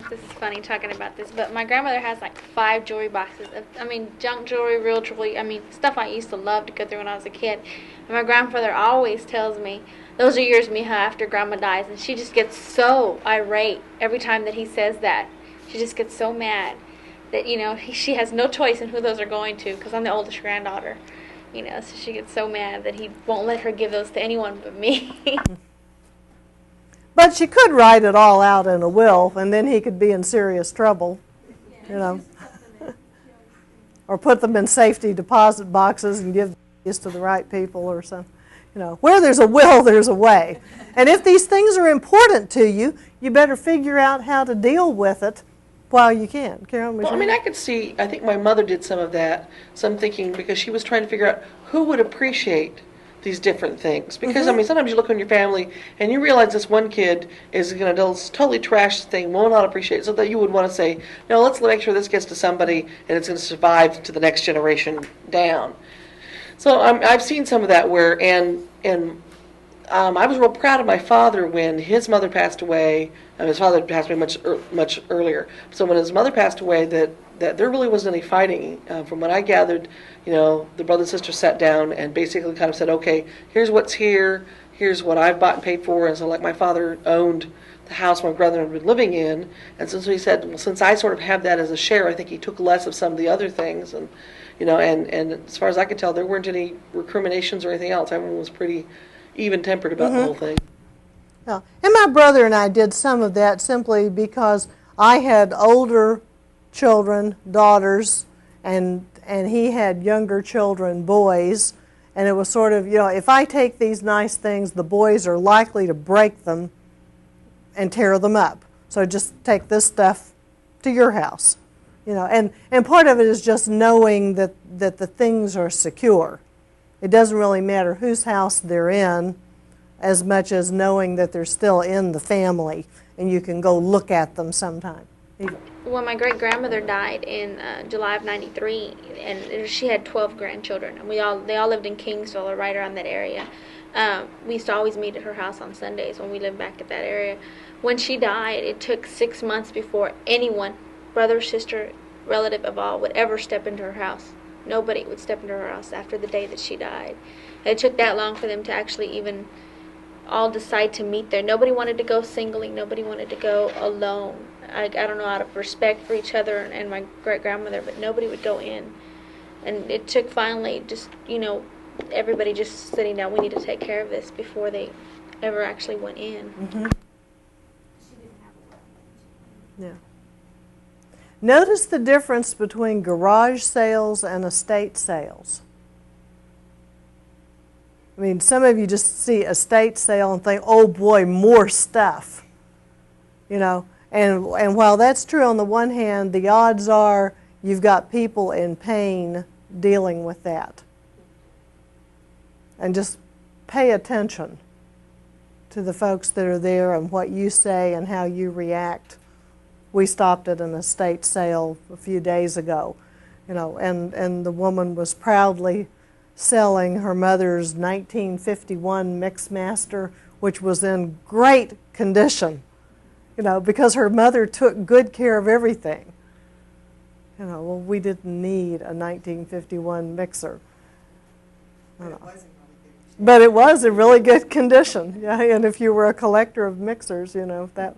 This is funny talking about this, but my grandmother has like 5 jewelry boxes. Junk jewelry, real jewelry, stuff I used to love to go through when I was a kid. And my grandfather always tells me, those are years, Mija, after Grandma dies. And she just gets so irate every time that he says that. She just gets so mad that, she has no choice in who those are going to, because I'm the oldest granddaughter. So she gets so mad that he won't let her give those to anyone but me. But she could write it all out in a will, and then he could be in serious trouble, or put them in safety deposit boxes and give these to the right people or something. Where there's a will, there's a way. And if these things are important to you, you better figure out how to deal with it while you can. Carol, well, I could see, I think my mother did some of that, some thinking, because she was trying to figure out who would appreciate these different things. Because, sometimes you look in your family and you realize this one kid is going to totally trash the thing, will not appreciate it, so that you would want to say, no, let's make sure this gets to somebody and it's going to survive to the next generation down. So I've seen some of that where, and I was real proud of my father when his mother passed away. And his father passed away much earlier. So when his mother passed away, that there really wasn't any fighting. From what I gathered, the brother and sister sat down and basically kind of said, okay, here's what's here, here's what I've bought and paid for. And so like my father owned the house my brother had been living in, and so he said, well, since I sort of have that as a share, I think he took less of some of the other things. And and as far as I could tell, there weren't any recriminations or anything else. Everyone was pretty even-tempered about the whole thing. Yeah. And my brother and I did some of that simply because I had older children, daughters, and he had younger children, boys, and it was sort of, if I take these nice things, the boys are likely to break them and tear them up. So just take this stuff to your house. And part of it is just knowing that the things are secure. It doesn't really matter whose house they're in as much as knowing that they're still in the family and you can go look at them sometime. Well, my great-grandmother died in July of '93, and she had 12 grandchildren, and they all lived in Kingsville or right around that area. We used to always meet at her house on Sundays when we lived back at that area. When she died, it took 6 months before anyone, brother, sister, relative of all, would ever step into her house. Nobody would step into her house after the day that she died. It took that long for them to actually even all decide to meet there. Nobody wanted to go singly. Nobody wanted to go alone. I don't know, out of respect for each other and my great-grandmother, but nobody would go in. And it took finally just, everybody just sitting down, we need to take care of this before they ever actually went in. Mm-hmm. Yeah. Notice the difference between garage sales and estate sales. I mean, some of you just see estate sale and think, oh boy, more stuff. And while that's true on the one hand, the odds are you've got people in pain dealing with that. And just pay attention to the folks that are there and what you say and how you react. We stopped at an estate sale a few days ago, and the woman was proudly selling her mother's 1951 Mixmaster, which was in great condition, because her mother took good care of everything. Well, we didn't need a 1951 mixer. But it was in really good condition. Yeah, and if you were a collector of mixers, that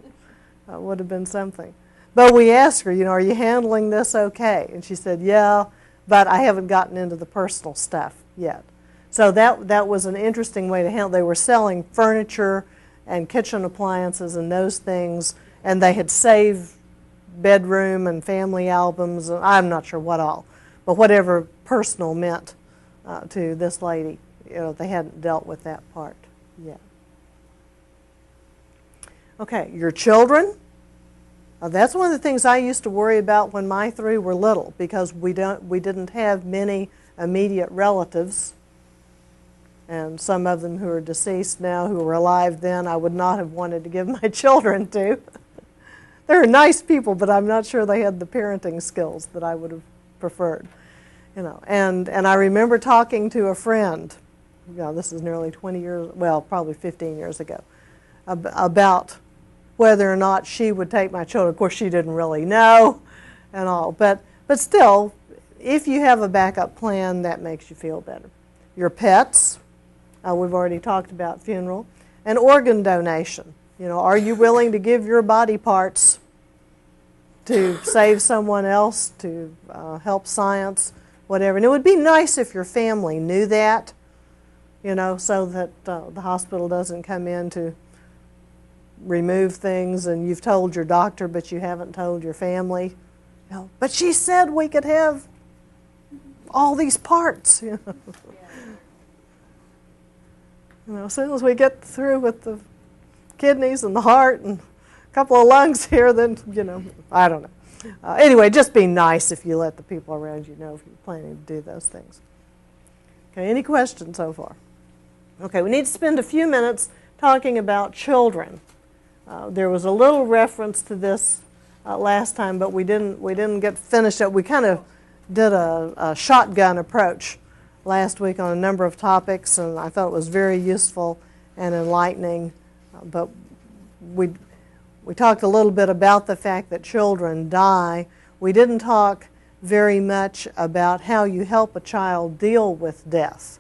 would have been something. But we asked her, are you handling this okay? And she said, yeah, but I haven't gotten into the personal stuff yet. So that was an interesting way to handle. They were selling furniture and kitchen appliances and those things, and they had saved bedroom and family albums, and I'm not sure what all, but whatever personal meant to this lady, they hadn't dealt with that part yet. Okay, your children. That's one of the things I used to worry about when my three were little, because we didn't have many immediate relatives, and some of them who are deceased now, who were alive then, I would not have wanted to give my children to. They're nice people, but I'm not sure they had the parenting skills that I would have preferred. And I remember talking to a friend, this is nearly 20 years, well, probably 15 years ago, about whether or not she would take my children. Of course, she didn't really know and all, but still, if you have a backup plan, that makes you feel better. Your pets, we've already talked about funeral, and organ donation. Are you willing to give your body parts to save someone else, to help science, whatever? And it would be nice if your family knew that, so that the hospital doesn't come in to remove things and you've told your doctor but you haven't told your family. But she said we could have all these parts. As soon as we get through with the kidneys and the heart and a couple of lungs here, then, I don't know. Anyway, just be nice if you let the people around you know if you're planning to do those things. Okay, any questions so far? Okay, we need to spend a few minutes talking about children. There was a little reference to this last time, but we didn't get finished up. We kind of did a shotgun approach last week on a number of topics, and I thought it was very useful. and enlightening. But we talked a little bit about the fact that children die. We didn't talk very much about how you help a child deal with death.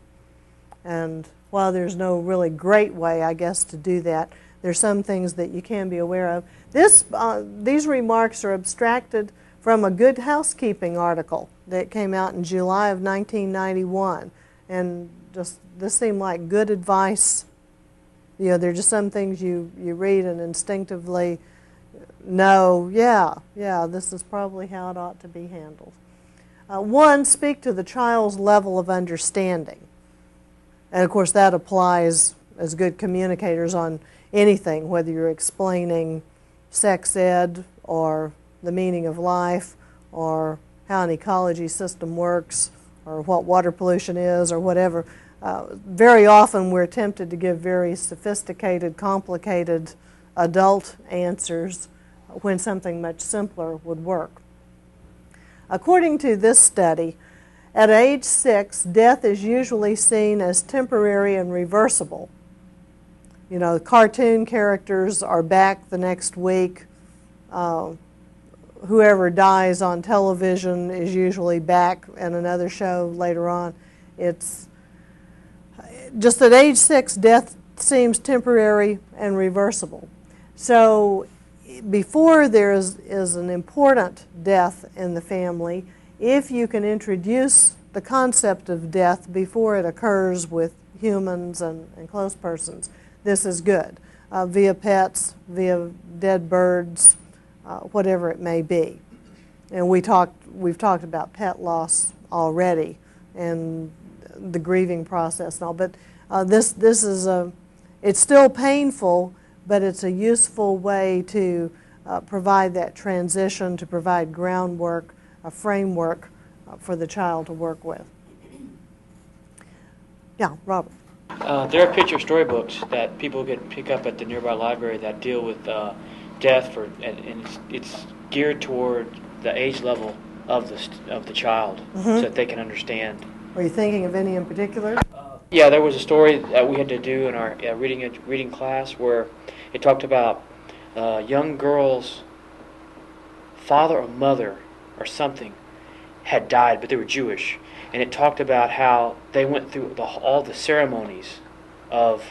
And while there's no really great way, I guess, to do that, there's some things that you can be aware of. These remarks are abstracted from a Good Housekeeping article that came out in July of 1991. And just this seemed like good advice. You know, there are just some things you read and instinctively know, yeah, this is probably how it ought to be handled. One, speak to the child's level of understanding. And of course that applies as good communicators on anything, whether you're explaining sex ed or the meaning of life or how an ecology system works or what water pollution is or whatever. Very often we're tempted to give very sophisticated, complicated adult answers when something much simpler would work. According to this study, at age 6, death is usually seen as temporary and reversible. You know, cartoon characters are back the next week. Whoever dies on television is usually back in another show later on. It's just at age 6, death seems temporary and reversible. So before there is an important death in the family, if you can introduce the concept of death before it occurs with humans and close persons, this is good, via pets, via dead birds, whatever it may be. And we've talked about pet loss already and the grieving process and all, but this is it's still painful, but it's a useful way to provide that transition, to provide groundwork, a framework for the child to work with. Yeah, Robert. There are picture storybooks that people can pick up at the nearby library that deal with death, and it's geared toward the age level of the child, so that they can understand. Are you thinking of any in particular? Yeah, there was a story that we had to do in our reading class where it talked about young girls' father or mother or something had died, but they were Jewish, and it talked about how they went through all the ceremonies of.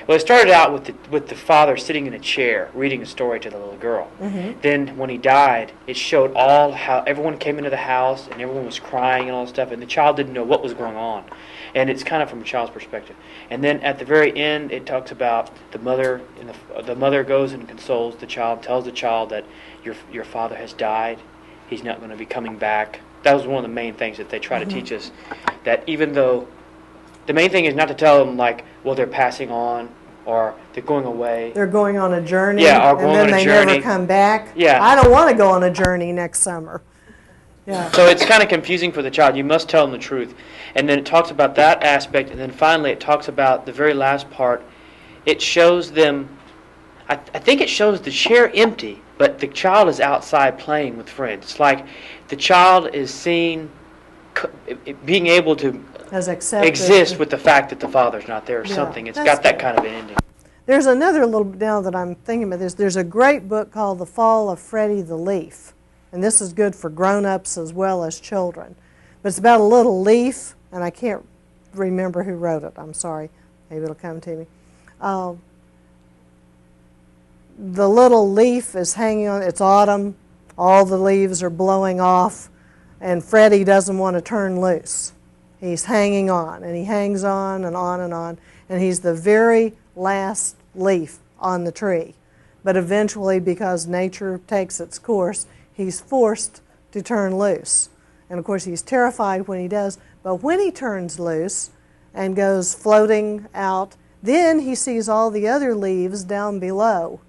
Well, it started out with the father sitting in a chair reading a story to the little girl. Mm-hmm. Then when he died, it showed all how everyone came into the house and everyone was crying and all that stuff, and the child didn't know what was going on. And it's kind of from a child's perspective. And then at the very end, it talks about the mother. The mother goes and consoles the child, tells the child that your father has died. He's not going to be coming back. That was one of the main things that they try to teach us. That even though the main thing is not to tell them like, well, they're passing on or they're going away. They're going on a journey. Yeah, or going on a journey. And then they never come back. Yeah. I don't want to go on a journey next summer. Yeah. So it's kind of confusing for the child. You must tell them the truth. And then it talks about that aspect, and then finally it talks about the very last part. It shows them, I think it shows the chair empty, but the child is outside playing with friends. It's like the child is seen being able to exist with the fact that the father's not there or something. It's got that kind of an ending. There's another little, now that I'm thinking about this, there's a great book called The Fall of Freddie the Leaf. And this is good for grown-ups as well as children. But it's about a little leaf, and I can't remember who wrote it. I'm sorry. Maybe it'll come to me. The little leaf is hanging on. It's autumn. All the leaves are blowing off, and Freddie doesn't want to turn loose. He's hanging on, and he hangs on and on and on, and he's the very last leaf on the tree. But eventually, because nature takes its course, he's forced to turn loose. And of course, he's terrified when he does, but when he turns loose and goes floating out, then he sees all the other leaves down below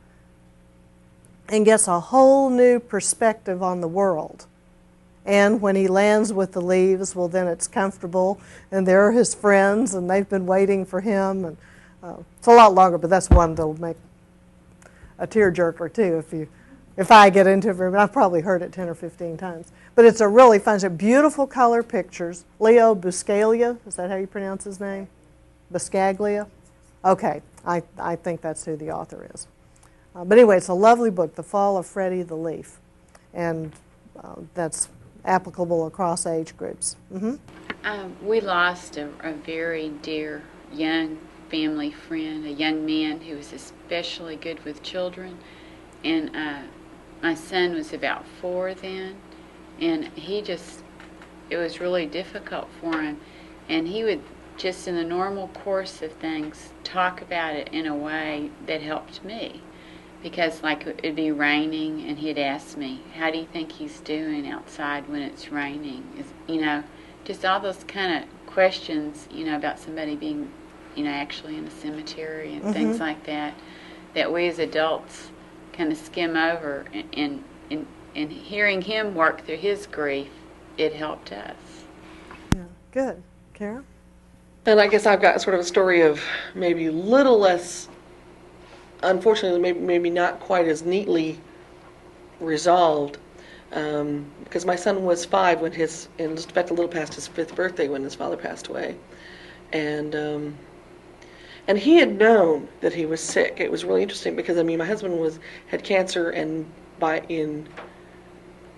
and gets a whole new perspective on the world. And when he lands with the leaves, well, then it's comfortable, and there are his friends, and they've been waiting for him. And it's a lot longer, but that's one that'll make a tearjerker too if I get into it. I've probably heard it 10 or 15 times. But it's a really fun show. Beautiful color pictures. Leo Buscaglia, is that how you pronounce his name? Buscaglia? Okay, I think that's who the author is. But anyway, it's a lovely book, The Fall of Freddie the Leaf, and that's applicable across age groups. We lost a very dear young family friend, a young man who was especially good with children, and my son was about 4 then, and it was really difficult for him, and he would just in the normal course of things talk about it in a way that helped me, because like it'd be raining and he'd ask me, how do you think he's doing outside when it's raining? Just all those kind of questions, about somebody being, actually in a cemetery and things like that we as adults kind of skim over, and hearing him work through his grief, it helped us. Yeah, good. Kara? And I guess I've got sort of a story of maybe a little less, unfortunately, maybe not quite as neatly resolved, because my son was 5 when and just about a little past his 5th birthday when his father passed away, and he had known that he was sick. It was really interesting because my husband had cancer, and in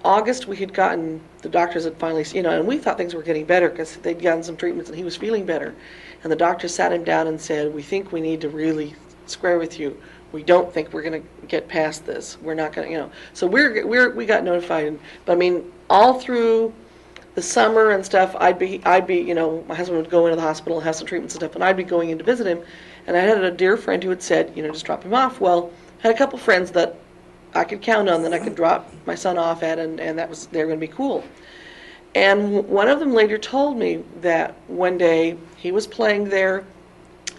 August we had gotten, the doctors had finally, and we thought things were getting better because they'd gotten some treatments and he was feeling better, and the doctor sat him down and said, we think we need to really square with you. We don't think we're going to get past this. We're not going to, So we got notified, but all through the summer and stuff, I'd be, my husband would go into the hospital and have some treatments and stuff, and I'd be going in to visit him, and I had a dear friend who had said, just drop him off. Well, I had a couple friends that I could count on that I could drop my son off at, and they're going to be cool. And one of them later told me that one day he was playing there,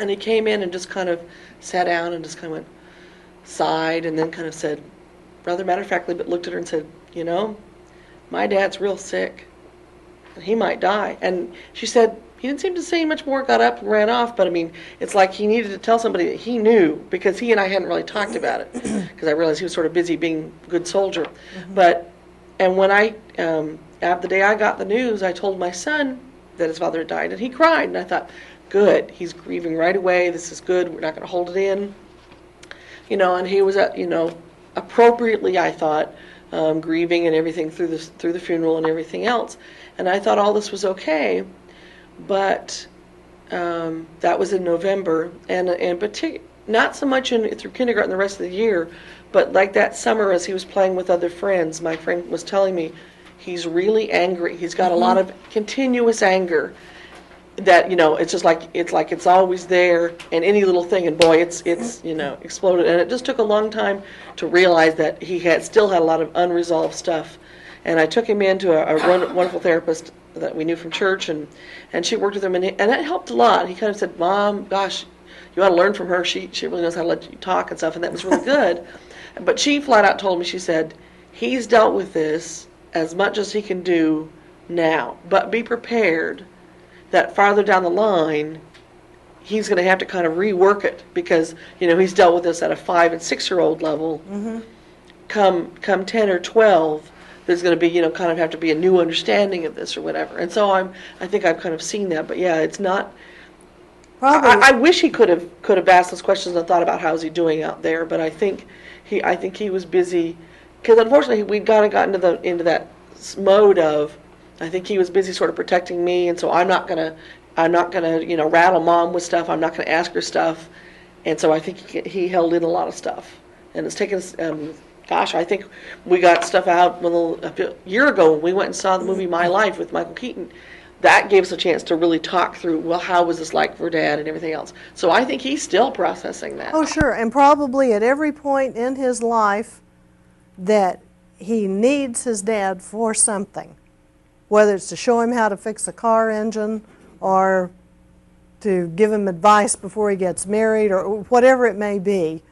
and he came in and just kind of sat down and just kind of went, sighed, and then kind of said, rather matter-of-factly, but looked at her and said, my dad's real sick, and he might die. And she said, he didn't seem to say much more, got up and ran off, but it's like he needed to tell somebody that he knew, because he and I hadn't really talked about it, because I realized he was sort of busy being a good soldier. And when the day I got the news, I told my son that his father had died, and he cried, and I thought, good, he's grieving right away, this is good, we're not going to hold it in. And he was appropriately, I thought, grieving and everything through the funeral and everything else. And I thought all this was okay, but that was in November, and not so much through kindergarten the rest of the year, but like that summer as he was playing with other friends, my friend was telling me he's really angry. He's got a lot of continuous anger. That it's just like it's always there, and any little thing, and boy, it's exploded. And it just took a long time to realize that he still had a lot of unresolved stuff. And I took him into a wonderful therapist that we knew from church, and she worked with him, and that helped a lot. He kind of said, "Mom, gosh, you ought to learn from her. She really knows how to let you talk and stuff," and that was really good. But she flat out told me, she said, "He's dealt with this as much as he can do now, but be prepared that farther down the line, he's going to have to kind of rework it, because he's dealt with this at a 5 and 6-year-old level. Come 10 or 12, there's going to be kind of have to be a new understanding of this or whatever." And so I think I've kind of seen that, but yeah, it's not. Probably. I wish he could have asked those questions and thought about how's he doing out there, but I think he was busy, because unfortunately we'd kind of gotten into that mode of, I think he was busy sort of protecting me, and so I'm not gonna rattle Mom with stuff. I'm not gonna ask her stuff, and so I think he held in a lot of stuff, and it's taken us. I think we got stuff out a year ago when we went and saw the movie My Life with Michael Keaton. That gave us a chance to really talk through, well, how was this like for Dad and everything else. So I think he's still processing that. Oh, sure, and probably at every point in his life that he needs his dad for something. Whether it's to show him how to fix a car engine, or to give him advice before he gets married, or whatever it may be,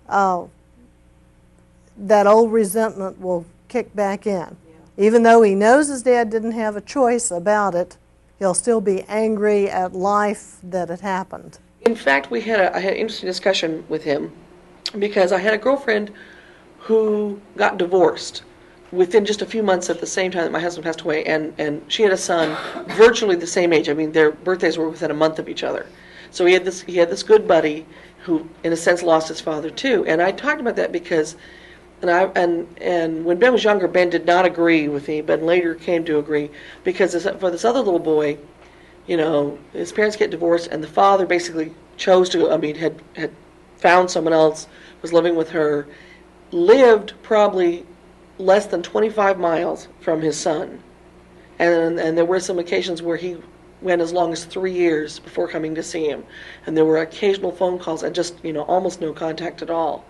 that old resentment will kick back in. Yeah. Even though he knows his dad didn't have a choice about it, he'll still be angry at life that it happened. In fact, I had an interesting discussion with him, because I had a girlfriend who got divorced within just a few months at the same time that my husband passed away, and she had a son virtually the same age. Their birthdays were within a month of each other. So he had this good buddy who, in a sense, lost his father too. And I talked about that because, and when Ben was younger, Ben did not agree with me. Ben later came to agree because for this other little boy, his parents get divorced, and the father basically chose to. I mean, had found someone else, was living with her, lived probably less than 25 miles from his son, and there were some occasions where he went as long as 3 years before coming to see him, and there were occasional phone calls and just almost no contact at all.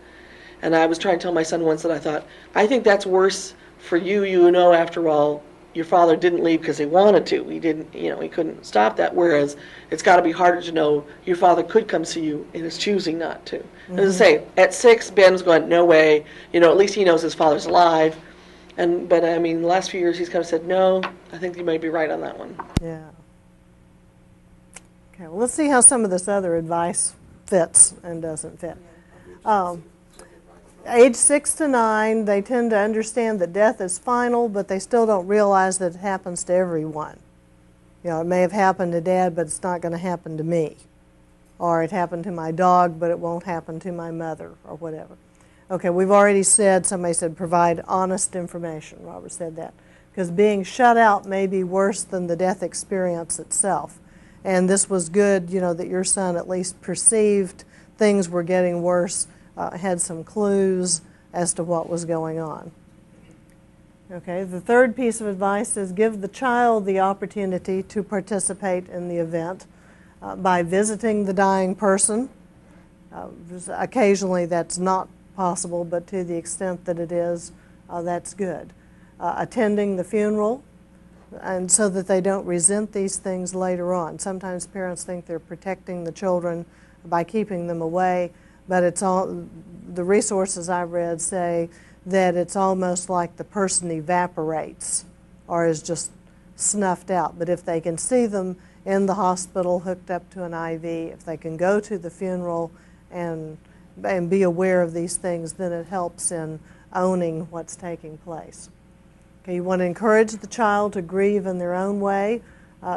And I was trying to tell my son once that I think that's worse for you. After all, your father didn't leave because he wanted to. He didn't, he couldn't stop that. Whereas it's got to be harder to know your father could come see you and is choosing not to. Mm-hmm. As I say, at 6, Ben was going, no way. At least he knows his father's alive. But I mean, the last few years he's kind of said, no, I think you may be right on that one. Yeah. Okay, well, let's see how some of this other advice fits and doesn't fit. Age 6 to 9, they tend to understand that death is final, but they still don't realize that it happens to everyone. It may have happened to Dad, but it's not going to happen to me. Or it happened to my dog, but it won't happen to my mother, or whatever. Okay, we've already said, somebody said provide honest information. Robert said that. Because being shut out may be worse than the death experience itself. And this was good, that your son at least perceived things were getting worse, had some clues as to what was going on. Okay, the third piece of advice is give the child the opportunity to participate in the event by visiting the dying person. Occasionally that's not possible, but to the extent that it is, that's good. Attending the funeral, and so that they don't resent these things later on. Sometimes parents think they're protecting the children by keeping them away, but it's all, the resources I've read say that it's almost like the person evaporates or is just snuffed out. But if they can see them in the hospital hooked up to an IV, if they can go to the funeral and be aware of these things, then it helps in owning what's taking place. Okay, you want to encourage the child to grieve in their own way.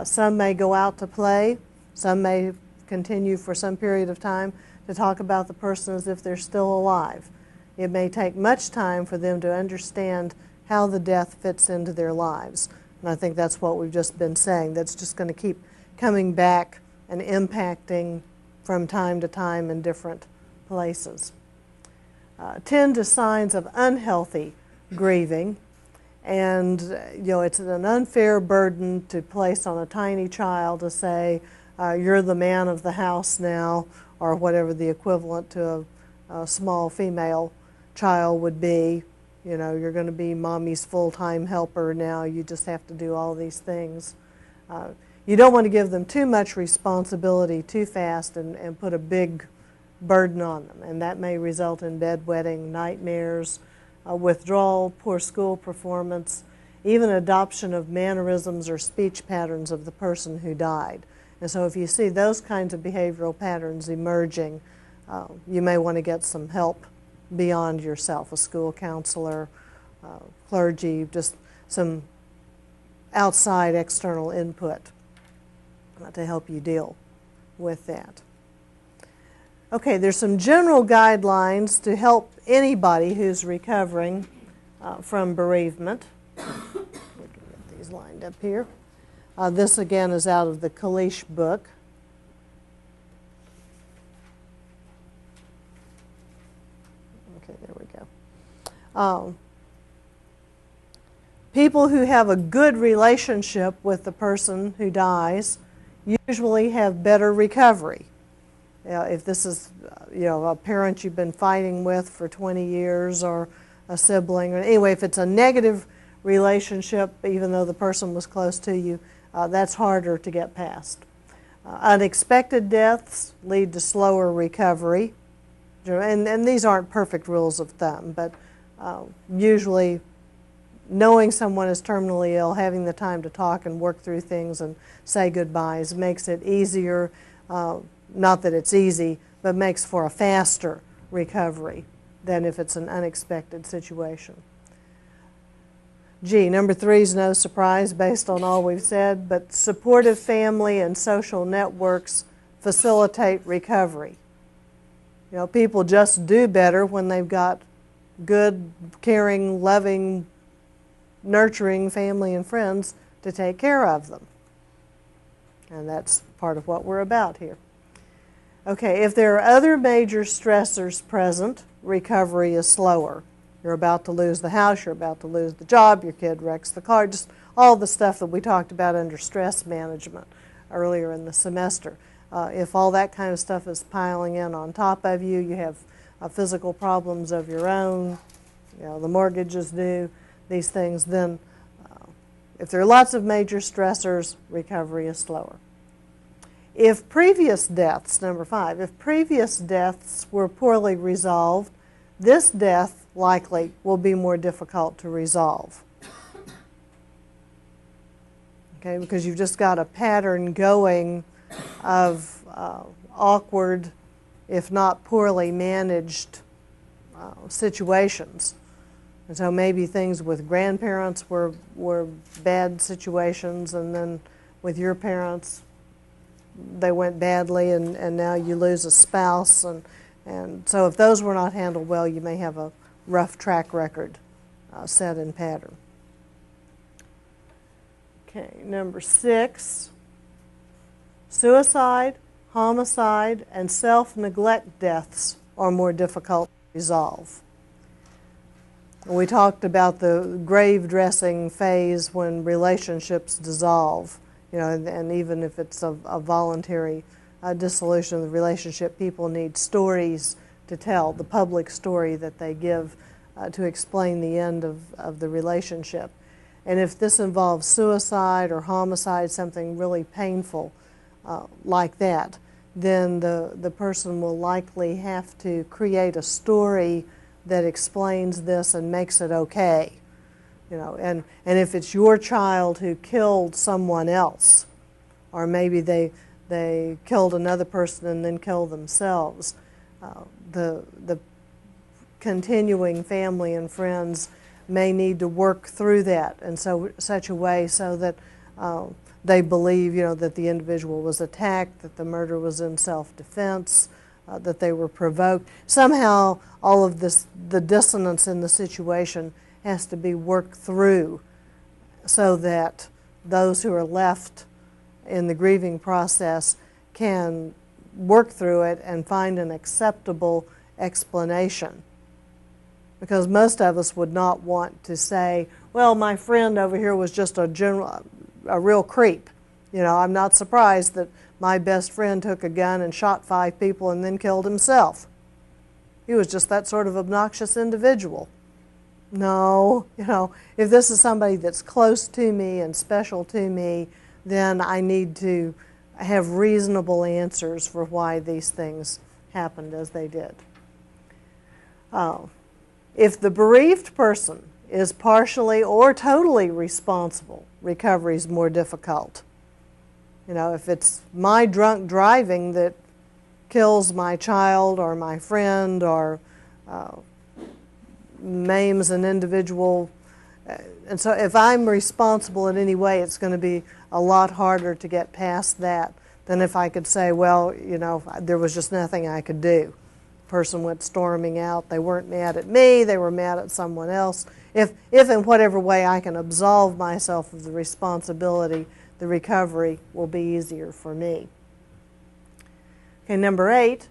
Some may go out to play. Some may continue for some period of time to talk about the person as if they're still alive. It may take much time for them to understand how the death fits into their lives. And I think that's what we've just been saying. That's just going to keep coming back and impacting from time to time in different places. Tend to signs of unhealthy grieving. And, it's an unfair burden to place on a tiny child to say, you're the man of the house now, or whatever the equivalent to a small female child would be. You're going to be mommy's full-time helper now. You just have to do all these things. You don't want to give them too much responsibility too fast and put a big burden on them. And that may result in bedwetting, nightmares, withdrawal, poor school performance, even adoption of mannerisms or speech patterns of the person who died. And so if you see those kinds of behavioral patterns emerging, you may want to get some help beyond yourself, a school counselor, clergy, just some outside external input to help you deal with that. Okay, there's some general guidelines to help anybody who's recovering from bereavement. We can get these lined up here. This again is out of the Kalish book. Okay, there we go. People who have a good relationship with the person who dies usually have better recovery. If this is, a parent you've been fighting with for 20 years or a sibling, or anyway, if it's a negative relationship, even though the person was close to you, that's harder to get past. Unexpected deaths lead to slower recovery. And these aren't perfect rules of thumb, but usually knowing someone is terminally ill, having the time to talk and work through things and say goodbyes makes it easier. Not that it's easy, but makes for a faster recovery than if it's an unexpected situation. Number 3 is no surprise based on all we've said, but supportive family and social networks facilitate recovery. You know, people just do better when they've got good, caring, loving, nurturing family and friends to take care of them. And that's part of what we're about here. Okay, if there are other major stressors present, recovery is slower. You're about to lose the house, you're about to lose the job, your kid wrecks the car, just all the stuff that we talked about under stress management earlier in the semester. If all that kind of stuff is piling in on top of you, you have physical problems of your own, you know, the mortgage is due, these things, then if there are lots of major stressors, recovery is slower. If previous deaths, number 5, if previous deaths were poorly resolved, this death likely will be more difficult to resolve. Okay, because you've just got a pattern going of awkward, if not poorly managed situations. And so maybe things with grandparents were bad situations, and then with your parents they went badly, and now you lose a spouse. And so if those were not handled well, you may have a rough track record set in pattern. Okay, number 6, suicide, homicide, and self-neglect deaths are more difficult to resolve. We talked about the grave dressing phase when relationships dissolve, you know, and even if it's a voluntary dissolution of the relationship, people need stories to tell, the public story that they give to explain the end of the relationship. And if this involves suicide or homicide, something really painful like that, then the person will likely have to create a story that explains this and makes it okay. You know, and if it's your child who killed someone else, or maybe they killed another person and then killed themselves, the continuing family and friends may need to work through that in such a way so that they believe, you know, that the individual was attacked, that the murder was in self-defense, that they were provoked. Somehow all of this, the dissonance in the situation has to be worked through so that those who are left in the grieving process can work through it and find an acceptable explanation. Because most of us would not want to say, well, my friend over here was just a real creep. You know, I'm not surprised that my best friend took a gun and shot 5 people and then killed himself. He was just that sort of obnoxious individual. No, you know, if this is somebody that's close to me and special to me, then I need to have reasonable answers for why these things happened as they did. If the bereaved person is partially or totally responsible, recovery is more difficult. You know, if it's my drunk driving that kills my child or my friend or maims an individual, and so if I'm responsible in any way, it's going to be a lot harder to get past that than if I could say, well, you know, there was just nothing I could do. The person went storming out. They weren't mad at me. They were mad at someone else. If in whatever way I can absolve myself of the responsibility, the recovery will be easier for me. Okay, number 8,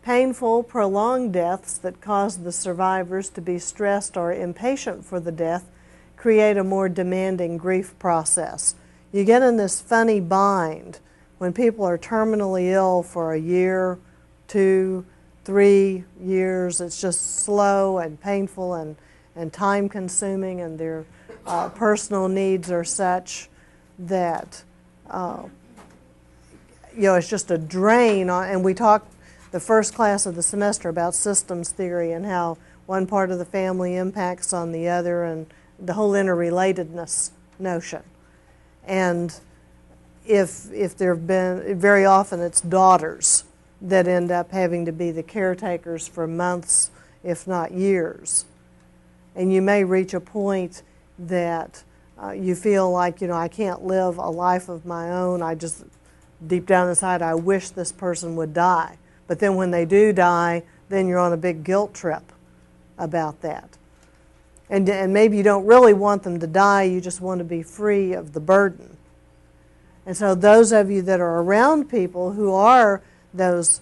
painful, prolonged deaths that cause the survivors to be stressed or impatient for the death create a more demanding grief process. You get in this funny bind when people are terminally ill for a year, 2, 3 years. It's just slow and painful and time-consuming, and their personal needs are such that you know, it's just a drain on. And we talked the first class of the semester about systems theory and how one part of the family impacts on the other, and the whole interrelatedness notion. And if there have been, very often it's daughters that end up having to be the caretakers for months, if not years. And you may reach a point that you feel like, you know, I can't live a life of my own. deep down inside, I wish this person would die. But then when they do die, then you're on a big guilt trip about that. And maybe you don't really want them to die, you just want to be free of the burden. And so those of you that are around people who are those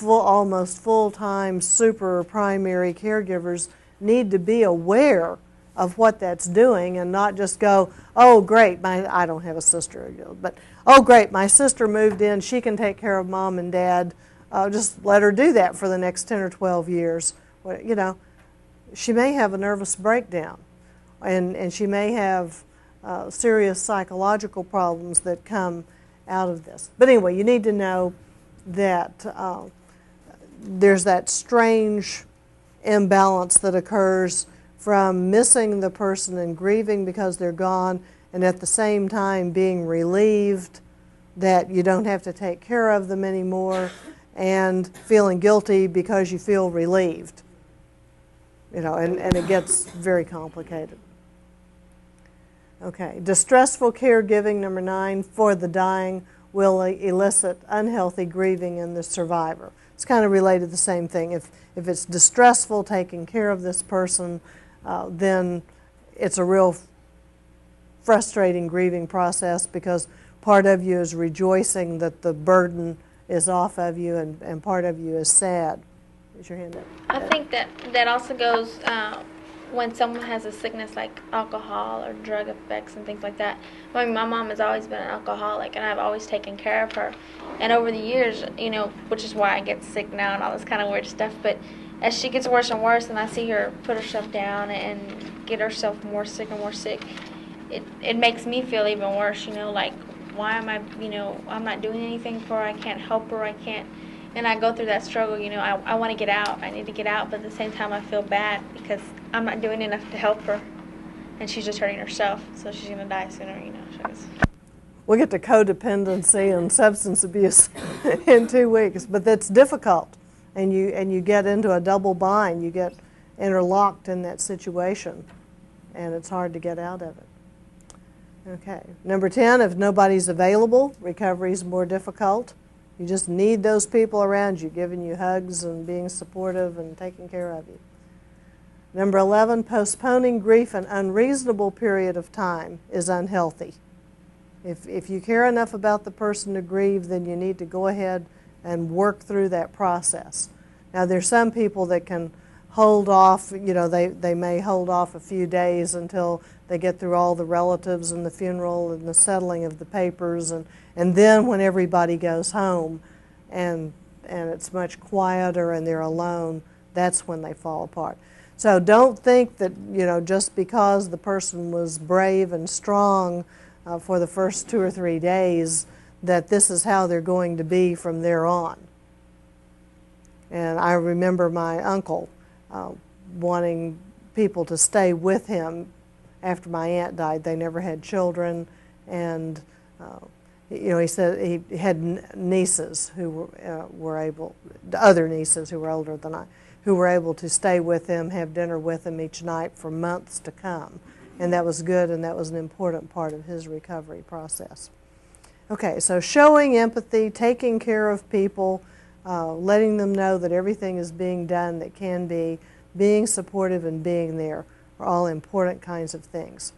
almost full-time super primary caregivers need to be aware of what that's doing and not just go, oh great, I don't have a sister, but oh great, my sister moved in, she can take care of mom and dad, just let her do that for the next 10 or 12 years. You know, she may have a nervous breakdown, and she may have serious psychological problems that come out of this. But anyway, you need to know that there's that strange imbalance that occurs from missing the person and grieving because they're gone, and at the same time being relieved that you don't have to take care of them anymore, and feeling guilty because you feel relieved. You know, and it gets very complicated. Okay, distressful caregiving, number 9, for the dying will elicit unhealthy grieving in the survivor. It's kind of related to the same thing. If it's distressful taking care of this person, then it's a real frustrating grieving process because part of you is rejoicing that the burden is off of you and part of you is sad. Raise your hand up. I think that also goes when someone has a sickness like alcohol or drug effects and things like that. I mean, my mom has always been an alcoholic, and I've always taken care of her. And over the years, you know, which is why I get sick now and all this kind of weird stuff, but as she gets worse and worse and I see her put herself down and get herself more sick and more sick, it makes me feel even worse, you know, like, why am I, you know, I'm not doing anything for her, I can't help her, I can't. And I go through that struggle, you know, I want to get out, I need to get out, but at the same time I feel bad because I'm not doing enough to help her, and she's just hurting herself, so she's going to die sooner, you know. We'll get to codependency and substance abuse in 2 weeks, but that's difficult, and you get into a double bind, you get interlocked in that situation, and it's hard to get out of it. Okay, number 10, if nobody's available, recovery is more difficult. You just need those people around you, giving you hugs and being supportive and taking care of you. Number 11, postponing grief an unreasonable period of time is unhealthy. If you care enough about the person to grieve, then you need to go ahead and work through that process. Now, there's some people that can hold off, you know, they may hold off a few days until they get through all the relatives and the funeral and the settling of the papers, and then when everybody goes home and it's much quieter and they're alone, that's when they fall apart. So don't think that, you know, just because the person was brave and strong for the first 2 or 3 days that this is how they're going to be from there on. And I remember my uncle wanting people to stay with him after my aunt died. They never had children, and you know, he said he had nieces who were able, other nieces who were older than I, who were able to stay with him, have dinner with him each night for months to come. And that was good, and that was an important part of his recovery process. Okay, so showing empathy, taking care of people, letting them know that everything is being done that can be, being supportive and being there are all important kinds of things.